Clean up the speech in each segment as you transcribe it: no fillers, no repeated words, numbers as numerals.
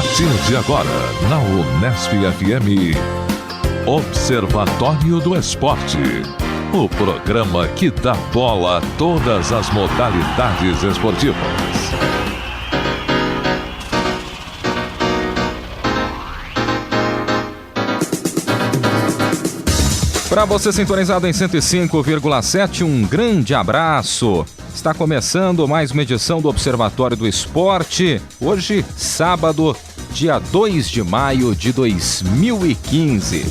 partir de agora, na Unesp FM, Observatório do Esporte. O programa que dá bola a todas as modalidades esportivas. Para você sintonizado em 105,7, um grande abraço. Está começando mais uma edição do Observatório do Esporte. Hoje, sábado, dia 2 de maio de 2015.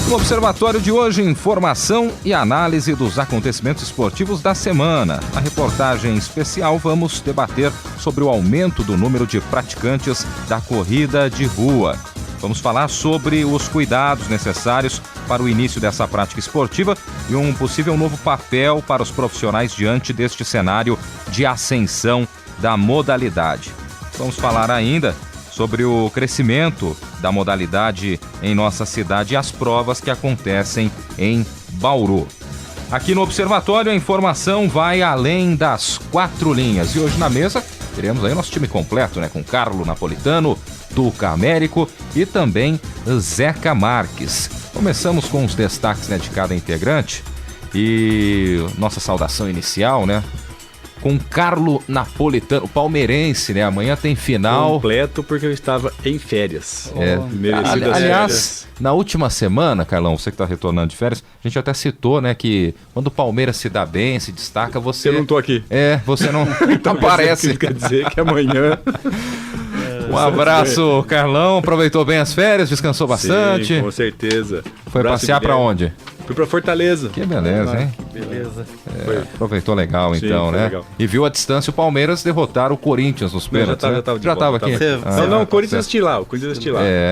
No Observatório de hoje, informação e análise dos acontecimentos esportivos da semana. Na reportagem especial, vamos debater sobre o aumento do número de praticantes da corrida de rua. Vamos falar sobre os cuidados necessários para o início dessa prática esportiva e um possível novo papel para os profissionais diante deste cenário de ascensão da modalidade. Vamos falar ainda sobre o crescimento da modalidade em nossa cidade e as provas que acontecem em Bauru. Aqui no Observatório, a informação vai além das 4 linhas. E hoje na mesa teremos aí o nosso time completo, né? Com Carlo Napolitano, Tuca Américo e também Zeca Marques. Começamos com os destaques, né, de cada integrante e nossa saudação inicial, né? Com Carlo Napolitano, palmeirense, né? Amanhã tem final. Completo porque eu estava em férias. Merecidas aliás, férias. Na última semana, Carlão, você que está retornando de férias, a gente até citou, né, que quando o Palmeiras se dá bem, se destaca, você... Eu não estou aqui. Você não então, aparece. Quer dizer que amanhã... Um abraço, Carlão. Aproveitou bem as férias, descansou bastante. Sim, com certeza. Foi passear para onde? Fui pra Fortaleza. Que beleza, hein? Que beleza. Aproveitou legal, então, né? Legal. E viu à distância o Palmeiras derrotar o Corinthians nos pênaltis, né? Já tava aqui. Não, o Corinthians assisti lá.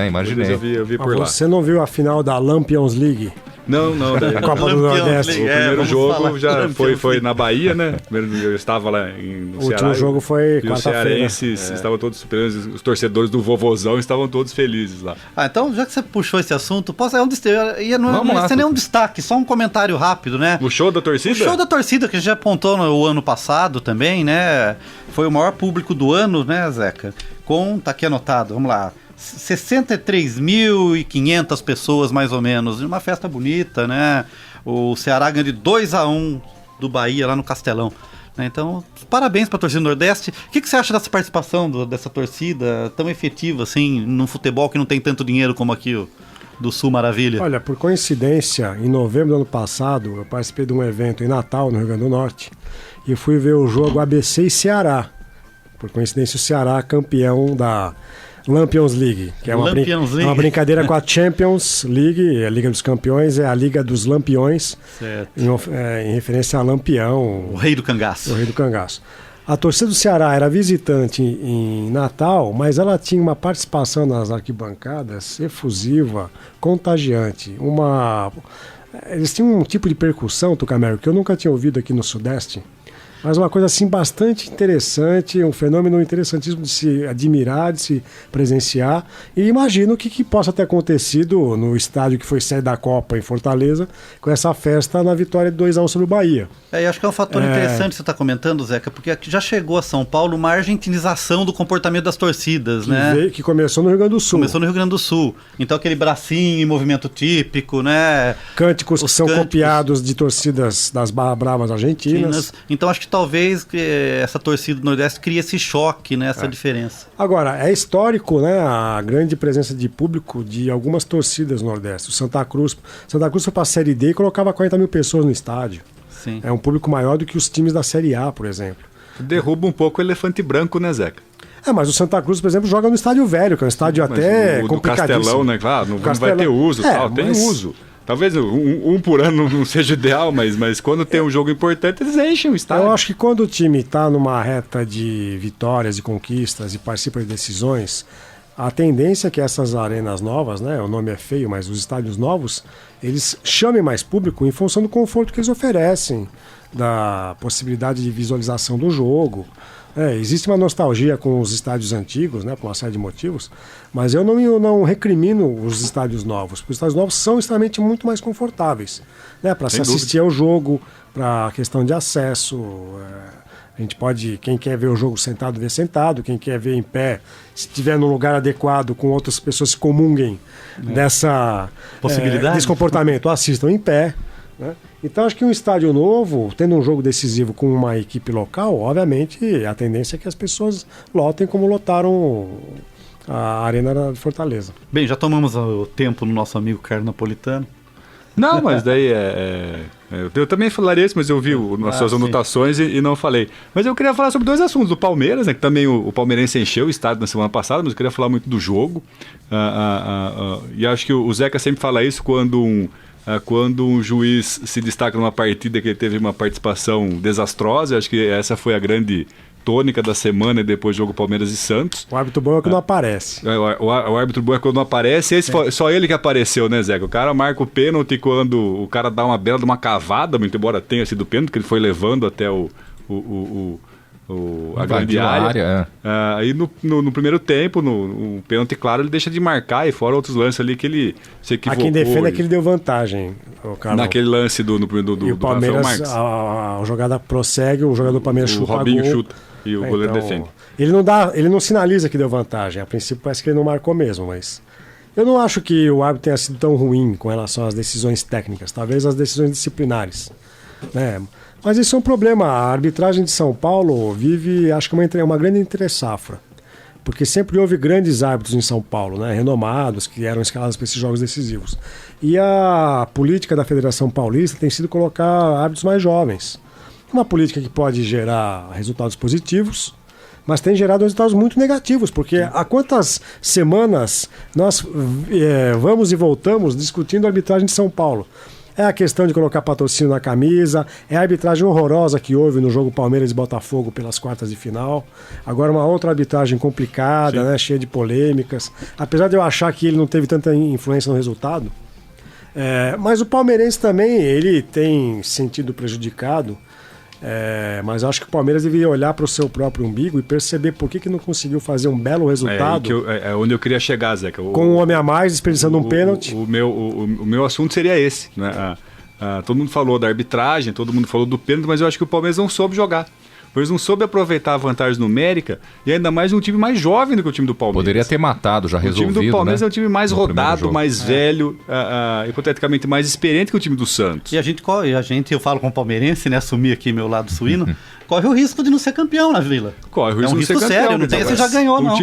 Imaginei. Eu vi por lá. Você não viu a final da Lampions League? Não. A Copa do Nordeste. O primeiro jogo já foi na Bahia, né? Eu estava lá no Ceará. O último jogo foi quarta-feira. Os cearenses estavam todos superando, os torcedores do Vovozão estavam todos felizes lá. Então, já que você puxou esse assunto, não é nenhum destaque, só um comentário rápido, né? O show da torcida? O show da torcida, que a gente já apontou no ano passado também, né? Foi o maior público do ano, né, Zeca? Tá aqui anotado, vamos lá. 63.500 pessoas, mais ou menos. Uma festa bonita, né? O Ceará ganhou de 2-1 do Bahia, lá no Castelão. Então, parabéns para a torcida do Nordeste. O que você acha dessa participação dessa torcida tão efetiva, assim, num futebol que não tem tanto dinheiro como aqui do Sul Maravilha? Olha, por coincidência, em novembro do ano passado, eu participei de um evento em Natal, no Rio Grande do Norte, e fui ver o jogo ABC e Ceará. Por coincidência, o Ceará campeão da Lampions League, que é uma brincadeira com a Champions League, a Liga dos Campeões, é a Liga dos Lampiões, em referência a Lampião. O rei do cangaço. O rei do cangaço. A torcida do Ceará era visitante em Natal, mas ela tinha uma participação nas arquibancadas efusiva, contagiante. Eles tinham um tipo de percussão, Tucamero, que eu nunca tinha ouvido aqui no Sudeste. Mas uma coisa assim bastante interessante, um fenômeno interessantíssimo de se admirar, de se presenciar. E imagino o que possa ter acontecido no estádio que foi sede da Copa em Fortaleza, com essa festa na vitória de 2-1 sobre o Bahia. Eu acho que é um fator interessante que você está comentando, Zeca, porque já chegou a São Paulo uma argentinização do comportamento das torcidas, né? Que começou no Rio Grande do Sul. Então aquele bracinho em movimento típico, né? Cânticos que são copiados de torcidas das Barra Bravas argentinas. Então acho que talvez essa torcida do Nordeste crie esse choque, né? Essa diferença. Agora, é histórico, né? A grande presença de público de algumas torcidas no Nordeste. O Santa Cruz foi para a Série D e colocava 40 mil pessoas no estádio. Sim. É um público maior do que os times da Série A, por exemplo. Derruba um pouco o elefante branco, né, Zeca? Mas o Santa Cruz, por exemplo, joga no Estádio Velho, que é um estádio até complicadíssimo. Castelão, né? Claro, não vai ter uso, tem uso. Talvez um por ano não seja ideal, mas quando tem um jogo importante, eles enchem o estádio. Eu acho que quando o time está numa reta de vitórias e conquistas e participa de decisões, a tendência é que essas arenas novas, né, o nome é feio, mas os estádios novos, eles chamem mais público em função do conforto que eles oferecem, da possibilidade de visualização do jogo. Existe uma nostalgia com os estádios antigos, né, por uma série de motivos, mas eu não recrimino os estádios novos, porque os estádios novos são extremamente muito mais confortáveis, né, para se assistir ao jogo, para a questão de acesso, A gente pode, quem quer ver o jogo sentado, vê sentado, quem quer ver em pé, se estiver num lugar adequado com outras pessoas que comunguem dessa possibilidade, desse comportamento, assistam em pé. Né? Então acho que um estádio novo, tendo um jogo decisivo com uma equipe local, obviamente a tendência é que as pessoas lotem como lotaram a Arena de Fortaleza. Bem, já tomamos o tempo no nosso amigo Carlos Napolitano. Não, mas daí eu também falaria isso, mas eu vi nas suas anotações e não falei. Mas eu queria falar sobre 2 assuntos. Do Palmeiras, né, que também o palmeirense encheu o estádio na semana passada, mas eu queria falar muito do jogo. E acho que o Zeca sempre fala isso quando um juiz se destaca numa partida que ele teve uma participação desastrosa. Acho que essa foi a grande tônica da semana e depois do jogo Palmeiras e Santos. O árbitro bom é que não aparece. O árbitro bom é quando não aparece. Esse foi só ele que apareceu, né, Zeca? O cara marca o pênalti quando o cara dá uma bela de uma cavada, muito embora tenha sido pênalti, que ele foi levando até a grande área. Aí no primeiro tempo, no pênalti claro, ele deixa de marcar, e fora outros lances ali que ele se equivocou. A quem defende é que ele deu vantagem, o Carlos. Naquele lance do e o Palmeiras, a jogada prossegue, o jogador do Palmeiras chuta a Robinho gol. chuta e o goleiro defende. Ele não sinaliza que deu vantagem. A princípio parece que ele não marcou mesmo, mas eu não acho que o árbitro tenha sido tão ruim com relação às decisões técnicas, talvez as decisões disciplinares, né? Mas isso é um problema. A arbitragem de São Paulo vive, acho que uma grande entre-safra, porque sempre houve grandes árbitros em São Paulo, né, renomados, que eram escalados para esses jogos decisivos. E a política da Federação Paulista tem sido colocar árbitros mais jovens. Uma política que pode gerar resultados positivos, mas tem gerado resultados muito negativos, porque há quantas semanas nós vamos e voltamos discutindo a arbitragem de São Paulo? É a questão de colocar patrocínio na camisa, é a arbitragem horrorosa que houve no jogo Palmeiras e Botafogo pelas quartas de final. Agora uma outra arbitragem complicada, né, cheia de polêmicas. Apesar de eu achar que ele não teve tanta influência no resultado. Mas o palmeirense também, ele tem sentido prejudicado. Mas acho que o Palmeiras deveria olhar para o seu próprio umbigo e perceber por que não conseguiu fazer um belo resultado. É onde eu queria chegar, Zeca. Com um homem a mais, desperdiçando um pênalti. O meu assunto seria esse, né? Todo mundo falou da arbitragem, todo mundo falou do pênalti, mas eu acho que o Palmeiras não soube jogar. O Palmeiras não soube aproveitar a vantagem numérica, e ainda mais um time mais jovem do que o time do Palmeiras. Poderia ter matado, já resolvido, O time do Palmeiras, né? É um time mais rodado, mais velho, hipoteticamente mais experiente que o time do Santos. E a gente, eu falo com o palmeirense, né, assumir aqui meu lado suíno, corre o risco de não ser campeão na Vila. Corre o risco de não ser campeão. Sério, não tem, você já ganhou, não.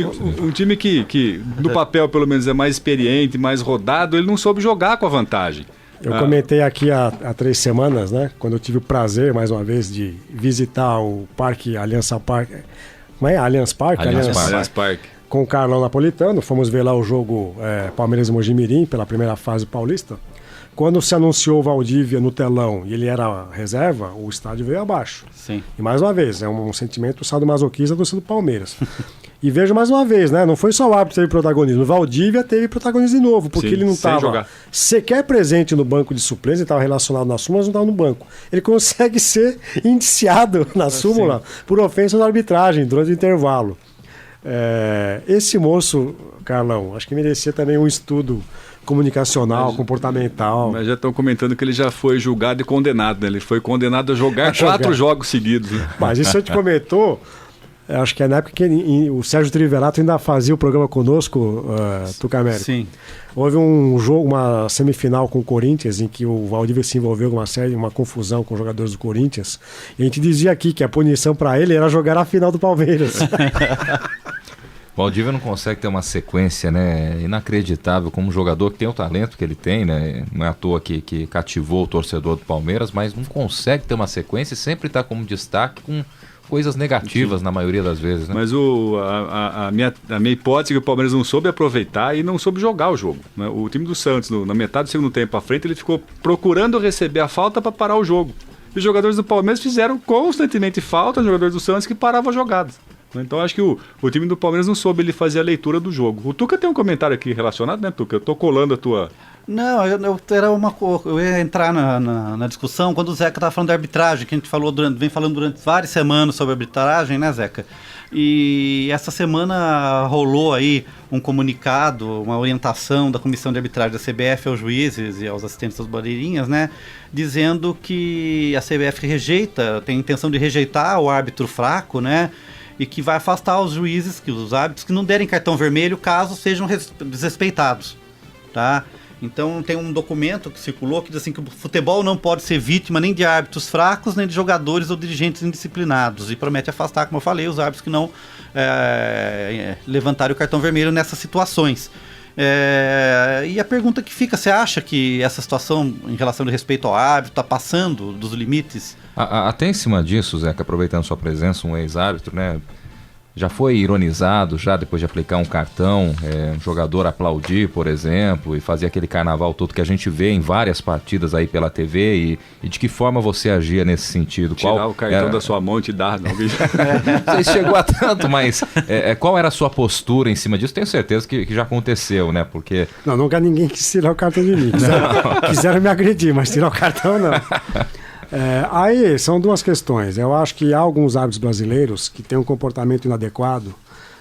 Um time que no papel pelo menos é mais experiente, mais rodado, ele não soube jogar com a vantagem. Eu comentei aqui há 3 semanas, né? Quando eu tive o prazer, mais uma vez, de visitar o Parque Aliança Parque. Como é? Allianz Parque? Allianz Parque. Com o Carlão Napolitano. Fomos ver lá o jogo Palmeiras e Mojimirim, pela primeira fase paulista. Quando se anunciou o Valdívia no telão e ele era reserva, o estádio veio abaixo. Sim. E mais uma vez, é um sentimento sadomasoquista do Palmeiras. E vejo mais uma vez, né? Não foi só o árbitro que teve protagonismo. O Valdívia teve protagonismo de novo, porque ele não estava sequer presente no banco de suplentes, ele estava relacionado na súmula, mas não estava no banco. Ele consegue ser indiciado na súmula por ofensa da arbitragem durante o intervalo. Esse moço, Carlão, acho que merecia também um estudo comunicacional, comportamental. Mas já estão comentando que ele já foi julgado e condenado, né? Ele foi condenado a jogar 4 jogos seguidos. Né? Mas isso eu te comentou. Acho que é na época que o Sérgio Trivelato ainda fazia o programa conosco, Tucamérico. Sim. Houve um jogo, uma semifinal com o Corinthians, em que o Valdívia se envolveu com uma confusão com os jogadores do Corinthians. E a gente dizia aqui que a punição para ele era jogar a final do Palmeiras. O Valdívia não consegue ter uma sequência, né, inacreditável como jogador que tem o talento que ele tem, né? Não é à toa que cativou o torcedor do Palmeiras, mas não consegue ter uma sequência e sempre está como destaque com coisas negativas na maioria das vezes, né? Mas a minha hipótese é que o Palmeiras não soube aproveitar e não soube jogar o jogo, né? O time do Santos, na metade do segundo tempo à frente, ele ficou procurando receber a falta para parar o jogo. E os jogadores do Palmeiras fizeram constantemente falta aos jogadores do Santos que paravam as jogadas. Então acho que o time do Palmeiras não soube ele fazer a leitura do jogo. O Tuca tem um comentário aqui relacionado, né, Tuca? Eu tô colando a tua... Não, eu ia entrar na discussão quando o Zeca estava falando da arbitragem, que a gente vem falando durante várias semanas sobre arbitragem, né, Zeca? E essa semana rolou aí um comunicado, uma orientação da Comissão de Arbitragem da CBF aos juízes e aos assistentes das bandeirinhas, né? Dizendo que a CBF tem a intenção de rejeitar o árbitro fraco, né? E que vai afastar os juízes, os árbitros que não derem cartão vermelho caso sejam desrespeitados, tá? Então tem um documento que circulou que diz assim que o futebol não pode ser vítima nem de árbitros fracos, nem de jogadores ou dirigentes indisciplinados. E promete afastar, como eu falei, os árbitros que não levantarem o cartão vermelho nessas situações. E a pergunta que fica, você acha que essa situação em relação ao respeito ao árbitro está passando dos limites? Até em cima disso, Zeca, aproveitando sua presença, um ex-árbitro, né? Já foi ironizado, já depois de aplicar um cartão, um jogador aplaudir, por exemplo, e fazer aquele carnaval todo que a gente vê em várias partidas aí pela TV, e de que forma você agia nesse sentido? Tirar o cartão da sua mão e te dar, não, bicho. Não sei se chegou a tanto, mas qual era a sua postura em cima disso? Tenho certeza que já aconteceu, né? Porque... Não, nunca ninguém quis tirar o cartão de mim. Quiseram me agredir, mas tirar o cartão não. Aí são duas questões. Eu acho que há alguns árbitros brasileiros que têm um comportamento inadequado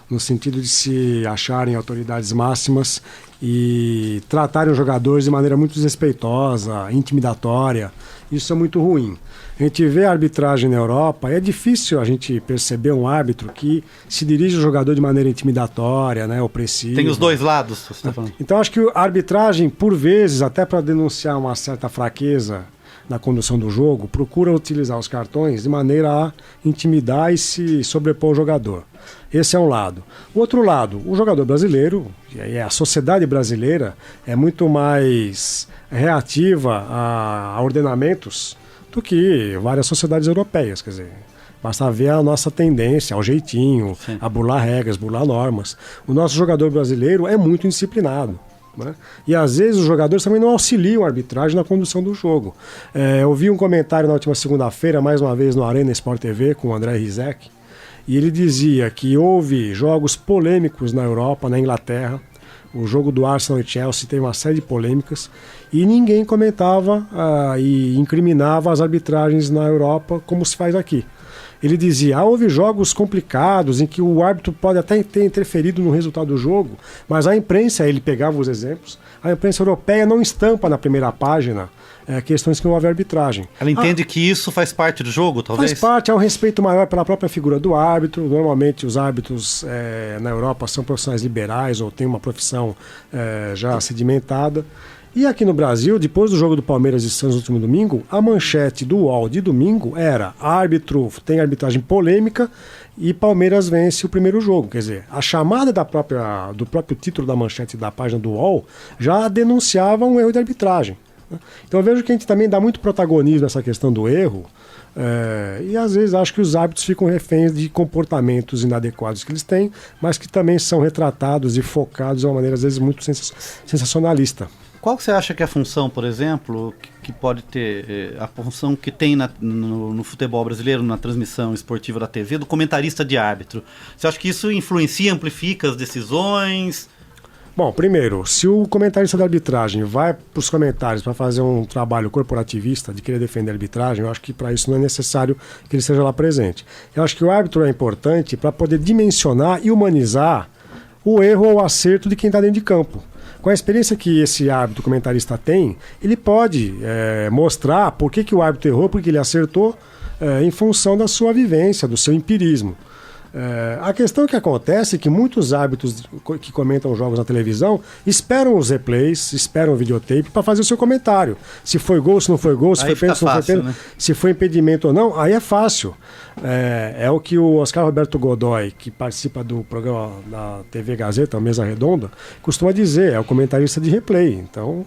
no sentido de se acharem autoridades máximas e tratarem os jogadores de maneira muito desrespeitosa, intimidatória. Isso é muito ruim. A gente vê a arbitragem na Europa, é difícil a gente perceber um árbitro que se dirige ao jogador de maneira intimidatória, né, opressiva. Tem os dois lados, você está falando. Então acho que a arbitragem, por vezes, até para denunciar uma certa fraqueza na condução do jogo, procura utilizar os cartões de maneira a intimidar e se sobrepor ao jogador. Esse é um lado. O outro lado, o jogador brasileiro, e a sociedade brasileira, é muito mais reativa a ordenamentos do que várias sociedades europeias. Quer dizer, basta ver a nossa tendência, ao jeitinho, sim, a burlar regras, burlar normas. O nosso jogador brasileiro é muito indisciplinado, né? E às vezes os jogadores também não auxiliam a arbitragem na condução do jogo. Eu vi um comentário na última segunda-feira, mais uma vez no Arena Sport TV, com o André Rizek, e ele dizia que houve jogos polêmicos na Europa, na Inglaterra. O jogo do Arsenal e Chelsea teve uma série de polêmicas e ninguém comentava e incriminava as arbitragens na Europa como se faz aqui. Ele dizia, houve jogos complicados em que o árbitro pode até ter interferido no resultado do jogo, mas a imprensa, ele pegava os exemplos, a imprensa europeia não estampa na primeira página questões que envolvem arbitragem. Ela entende que isso faz parte do jogo, talvez? Faz parte, há um respeito maior pela própria figura do árbitro. Normalmente os árbitros na Europa são profissionais liberais ou têm uma profissão já sedimentada. E aqui no Brasil, depois do jogo do Palmeiras e Santos no último domingo, a manchete do UOL de domingo era: árbitro tem arbitragem polêmica e Palmeiras vence o primeiro jogo. Quer dizer, a chamada do próprio título da manchete da página do UOL já denunciava um erro de arbitragem. Então eu vejo que a gente também dá muito protagonismo nessa questão do erro, e às vezes acho que os árbitros ficam reféns de comportamentos inadequados que eles têm, mas que também são retratados e focados de uma maneira às vezes muito sensacionalista. Qual que você acha que é a função, por exemplo, que pode ter, a função que tem no futebol brasileiro, na transmissão esportiva da TV, do comentarista de árbitro? Você acha que isso influencia, amplifica as decisões? Bom, primeiro, se o comentarista da arbitragem vai para os comentários para fazer um trabalho corporativista de querer defender a arbitragem, eu acho que para isso não é necessário que ele esteja lá presente. Eu acho que o árbitro é importante para poder dimensionar e humanizar o erro ou o acerto de quem está dentro de campo. Com a experiência que esse árbitro comentarista tem, ele pode mostrar por que o árbitro errou, por que ele acertou, em função da sua vivência, do seu empirismo. A questão que acontece é que muitos árbitros que comentam jogos na televisão esperam os replays, esperam o videotape para fazer o seu comentário. Se foi gol, se não foi gol, se foi pênalti, se não foi pênalti, né? Se foi impedimento ou não, aí é fácil. É o que o Oscar Roberto Godoy, que participa do programa da TV Gazeta, Mesa Redonda, costuma dizer, é o comentarista de replay. Então,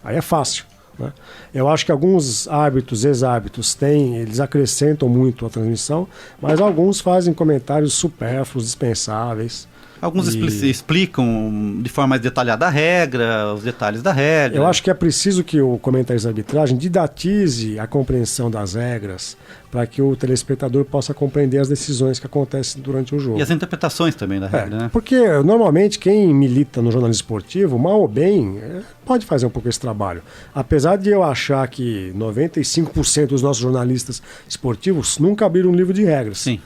aí é fácil, né? Eu acho que alguns árbitros, ex-árbitros, eles acrescentam muito a transmissão, mas alguns fazem comentários supérfluos, dispensáveis. Alguns explicam de forma mais detalhada a regra, os detalhes da regra. Eu acho que é preciso que o comentarista de arbitragem didatize a compreensão das regras para que o telespectador possa compreender as decisões que acontecem durante o jogo. E as interpretações também da regra, né? Porque normalmente quem milita no jornalismo esportivo, mal ou bem, pode fazer um pouco esse trabalho. Apesar de eu achar que 95% dos nossos jornalistas esportivos nunca abriram um livro de regras. Sim.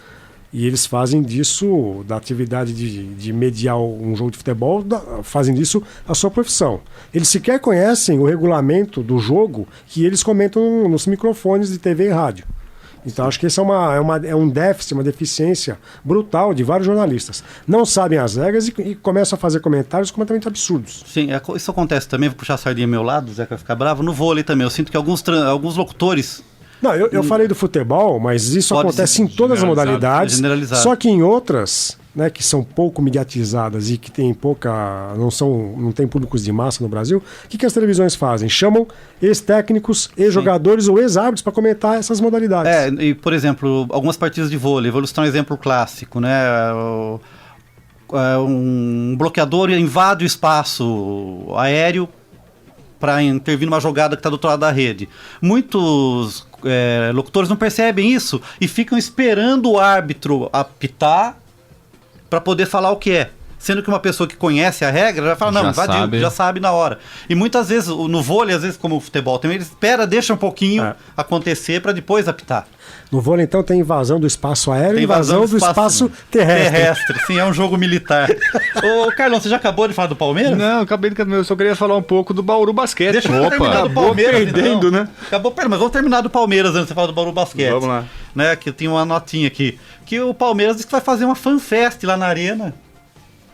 E eles fazem disso, da atividade de mediar um jogo de futebol, fazem disso a sua profissão. Eles sequer conhecem o regulamento do jogo que eles comentam nos microfones de TV e rádio. Então acho que esse é um déficit, uma deficiência brutal de vários jornalistas. Não sabem as regras e começam a fazer comentários completamente absurdos. Sim, isso acontece também, vou puxar a sardinha ao meu lado, o Zé vai ficar bravo, no vôlei também. Eu sinto que alguns locutores... Não, eu falei do futebol, mas isso acontece em todas as modalidades. Só que em outras, né, que são pouco mediatizadas e que tem não tem públicos de massa no Brasil, o que as televisões fazem? Chamam ex-técnicos, ex-jogadores ou ex-árbitros para comentar essas modalidades. E por exemplo, algumas partidas de vôlei, vou ilustrar um exemplo clássico, né? Um bloqueador invade o espaço aéreo para intervir numa jogada que está do outro lado da rede. Muitos locutores não percebem isso e ficam esperando o árbitro apitar para poder falar o que é. Sendo que uma pessoa que conhece a regra já fala, não, invadiu, já sabe na hora. E muitas vezes, no vôlei, às vezes como o futebol também, ele deixa um pouquinho acontecer para depois apitar. No vôlei, então, tem invasão do espaço aéreo e invasão do espaço terrestre. Sim, é um jogo militar. Ô, Carlão, você já acabou de falar do Palmeiras? Não, acabei de... Eu só queria falar um pouco do Bauru Basquete. Deixa eu terminar do Palmeiras, perdendo, então. né? Mas vamos terminar do Palmeiras antes de você falar do Bauru Basquete. Vamos lá. Né, que tem uma notinha aqui. Que o Palmeiras disse que vai fazer uma fanfest lá na arena.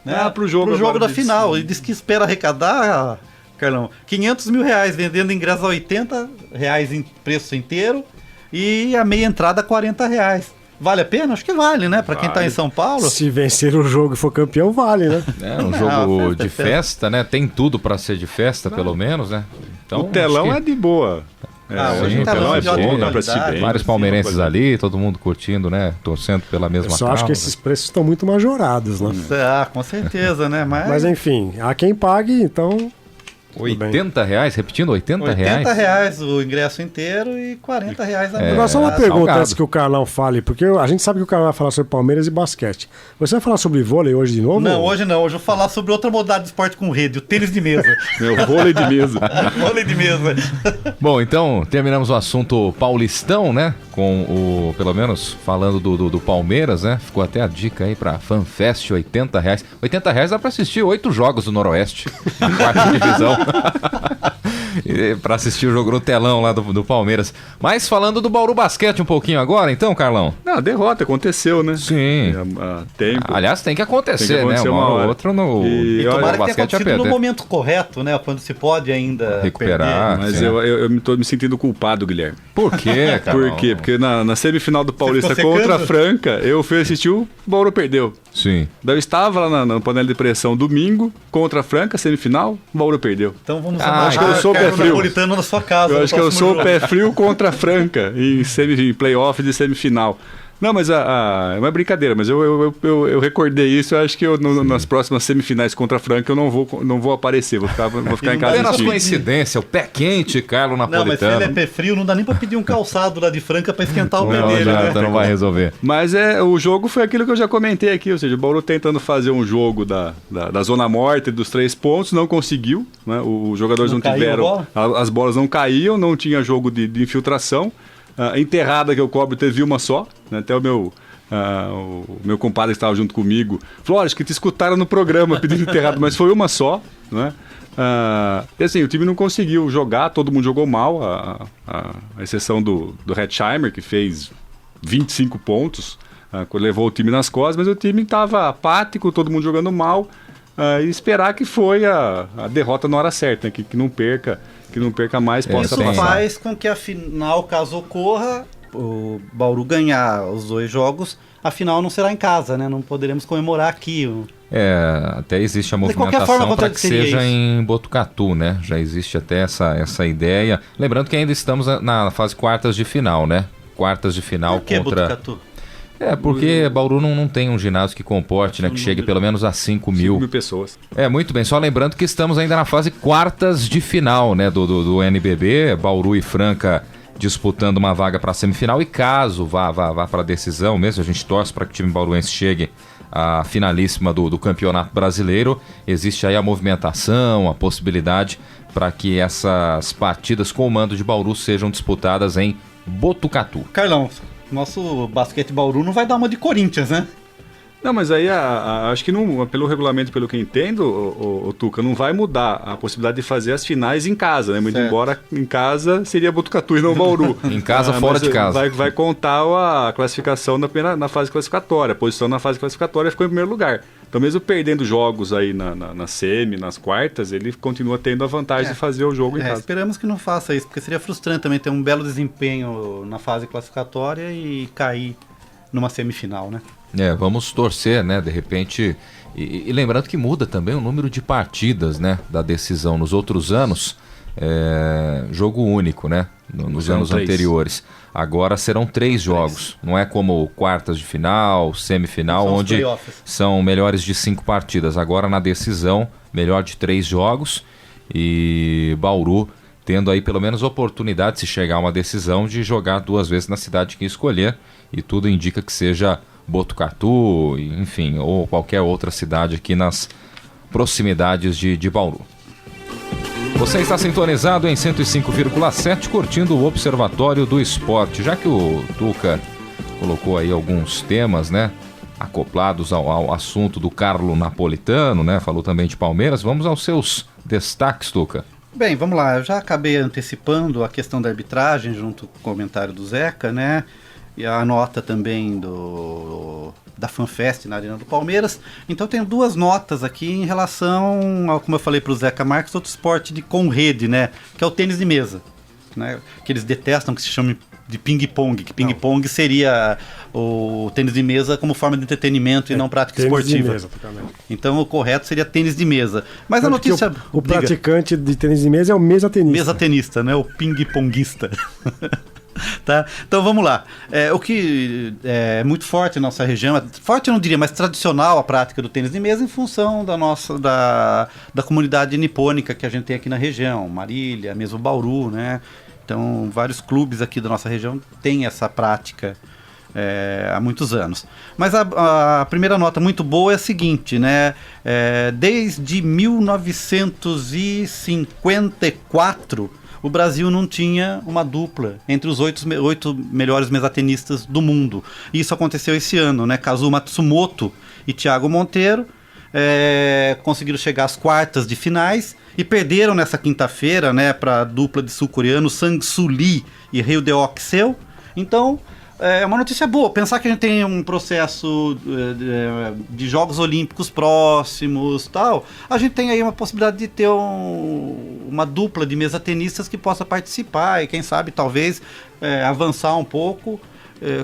Né, pro jogo da final. Ele disse que espera arrecadar, Carlão, R$500 mil, vendendo ingressos a R$80 em preço inteiro e a meia entrada a R$40. Vale a pena? Acho que vale, né? Pra quem tá em São Paulo. Se vencer o jogo e for campeão, vale, né? É um jogo de festa, né? Tem tudo pra ser de festa, pelo menos, né? Então, o telão é de boa. Hoje o telão é de bom, dá pra assistir bem. Vários palmeirenses ali, todo mundo curtindo, né? Torcendo pela mesma causa. Eu só acho que esses preços estão muito majorados, né? Com certeza, né? Mas enfim, há quem pague, então... R$80, repetindo, R$80? R$80 o ingresso inteiro e R$40 a meia. Agora só uma pergunta antes que o Carlão fale, porque a gente sabe que o Carlão vai falar sobre Palmeiras e basquete. Você vai falar sobre vôlei hoje de novo? Não, hoje não. Hoje eu vou falar sobre outra modalidade de esporte com rede, o tênis de mesa. Vôlei de mesa. Vôlei de mesa. Bom, então terminamos o assunto paulistão, né? Com pelo menos falando do Palmeiras, né? Ficou até a dica aí pra FanFest, R$80. R$80 dá pra assistir 8 jogos do Noroeste, na quarta divisão. Pra assistir o jogo no telão lá do Palmeiras. Mas falando do Bauru Basquete um pouquinho agora, então, Carlão? Não, a derrota aconteceu, né? Sim. Aliás, tem que acontecer, né? Uma hora ou outra no Bauru Basquete é no momento correto, né? Quando se pode ainda recuperar. Mas eu tô me sentindo culpado, Guilherme. Por quê, Carlão? Por quê? Porque na semifinal do Paulista contra a Franca, eu fui assistir, o Bauru perdeu. Sim. Daí eu estava lá na panela de pressão domingo, contra a Franca, semifinal, o Bauru perdeu. Então vamos acho que eu sou o pé frio. Napolitano na sua casa. Eu acho que eu sou o pé frio contra a Franca em playoff de semifinal. Não, mas é uma brincadeira, mas eu recordei isso. Eu acho que nas próximas semifinais contra a Franca eu não vou aparecer, vou ficar em casa. Apenas coincidência, o pé quente, Carlos Napolitano. Não, mas se ele é pé frio, não dá nem pra pedir um calçado lá de Franca pra esquentar o pé dele. Não vai resolver. Mas o jogo foi aquilo que eu já comentei aqui, ou seja, o Bauru tentando fazer um jogo da zona morta dos 3 pontos, não conseguiu, né? Os jogadores não tiveram, as bolas não caíam, não tinha jogo de infiltração. Enterrada que eu cobro teve uma só, né? Até o meu compadre que estava junto comigo falou, acho que te escutaram no programa pedindo enterrado, mas foi uma só, né? E assim, o time não conseguiu jogar, todo mundo jogou mal, a exceção do Hetzheimer, que fez 25 pontos, levou o time nas costas, mas o time estava apático, todo mundo jogando mal, e esperar que foi a derrota na hora certa, né? Que não perca mais, possa passar. Isso faz com que a final, caso ocorra, o Bauru ganhar os 2 jogos, a final não será em casa, né? Não poderemos comemorar aqui. Até existe a movimentação para que seja em Botucatu, né? Já existe até essa ideia. Lembrando que ainda estamos na fase quartas de final, né? Quartas de final contra... Botucatu? Porque Bauru não tem um ginásio que comporte, né? Que chegue pelo menos a 5 mil. 5 mil pessoas. Muito bem. Só lembrando que estamos ainda na fase quartas de final, né? Do NBB. Bauru e Franca disputando uma vaga para a semifinal. E caso vá para a decisão mesmo, a gente torce para que o time bauruense chegue à finalíssima do Campeonato Brasileiro. Existe aí a movimentação, a possibilidade para que essas partidas com o mando de Bauru sejam disputadas em Botucatu. Carlão, nosso basquete Bauru não vai dar uma de Corinthians, né? Não, mas aí acho que não, pelo regulamento, pelo que eu entendo, o Tuca, não vai mudar a possibilidade de fazer as finais em casa, né? Muito embora em casa seria Botucatu e não Bauru. Em casa, fora de casa. Vai contar a classificação na fase classificatória. A posição na fase classificatória ficou em primeiro lugar. Então, mesmo perdendo jogos aí na semi, nas quartas, ele continua tendo a vantagem de fazer o jogo em casa. Esperamos que não faça isso, porque seria frustrante também ter um belo desempenho na fase classificatória e cair numa semifinal, né? Vamos torcer, né? De repente. E lembrando que muda também o número de partidas, né? Da decisão. Nos outros anos, jogo único, né? Nos anos anteriores. Agora serão 3 jogos. Não é como quartas de final, semifinal, onde são melhores de 5 partidas. Agora na decisão, melhor de 3 jogos. E Bauru tendo aí pelo menos oportunidade, se chegar a uma decisão, de jogar 2 vezes na cidade que escolher. E tudo indica que seja Botucatu, enfim, ou qualquer outra cidade aqui nas proximidades de Bauru. Você está sintonizado em 105,7, curtindo o Observatório do Esporte. Já que o Tuca colocou aí alguns temas, né, acoplados ao assunto do Carlo Napolitano, né, falou também de Palmeiras, vamos aos seus destaques, Tuca. Bem, vamos lá, eu já acabei antecipando a questão da arbitragem junto com o comentário do Zeca, né, e a nota também da FanFest na Arena do Palmeiras. Então eu tenho 2 notas aqui em relação ao, como eu falei para o Zeca Marques, outro esporte com rede, né? Que é o tênis de mesa, né? Que eles detestam que se chame de ping-pong, que ping-pong seria o tênis de mesa como forma de entretenimento e não prática esportiva. Mesa, então o correto seria tênis de mesa. Mas a notícia... O praticante de tênis de mesa é o mesa tenista. Mesa tenista, né? O ping-ponguista. Tá? Então vamos lá. O que é muito forte na nossa região, forte eu não diria, mas tradicional a prática do tênis de mesa em função da comunidade nipônica que a gente tem aqui na região, Marília, mesmo Bauru, né? Então vários clubes aqui da nossa região têm essa prática há muitos anos. Mas a primeira nota muito boa é a seguinte, né? Desde 1954 o Brasil não tinha uma dupla entre os 8 melhores mesatenistas do mundo. E isso aconteceu esse ano, né? Kazuo Matsumoto e Thiago Monteiro conseguiram chegar às quartas de finais e perderam nessa quinta-feira, né, para a dupla de sul-coreanos Sang-Soo Lee e Ryu Deok Seo. Então, é uma notícia boa. Pensar que a gente tem um processo de Jogos Olímpicos próximos, tal, a gente tem aí uma possibilidade de ter uma dupla de mesatenistas que possa participar e quem sabe talvez avançar um pouco,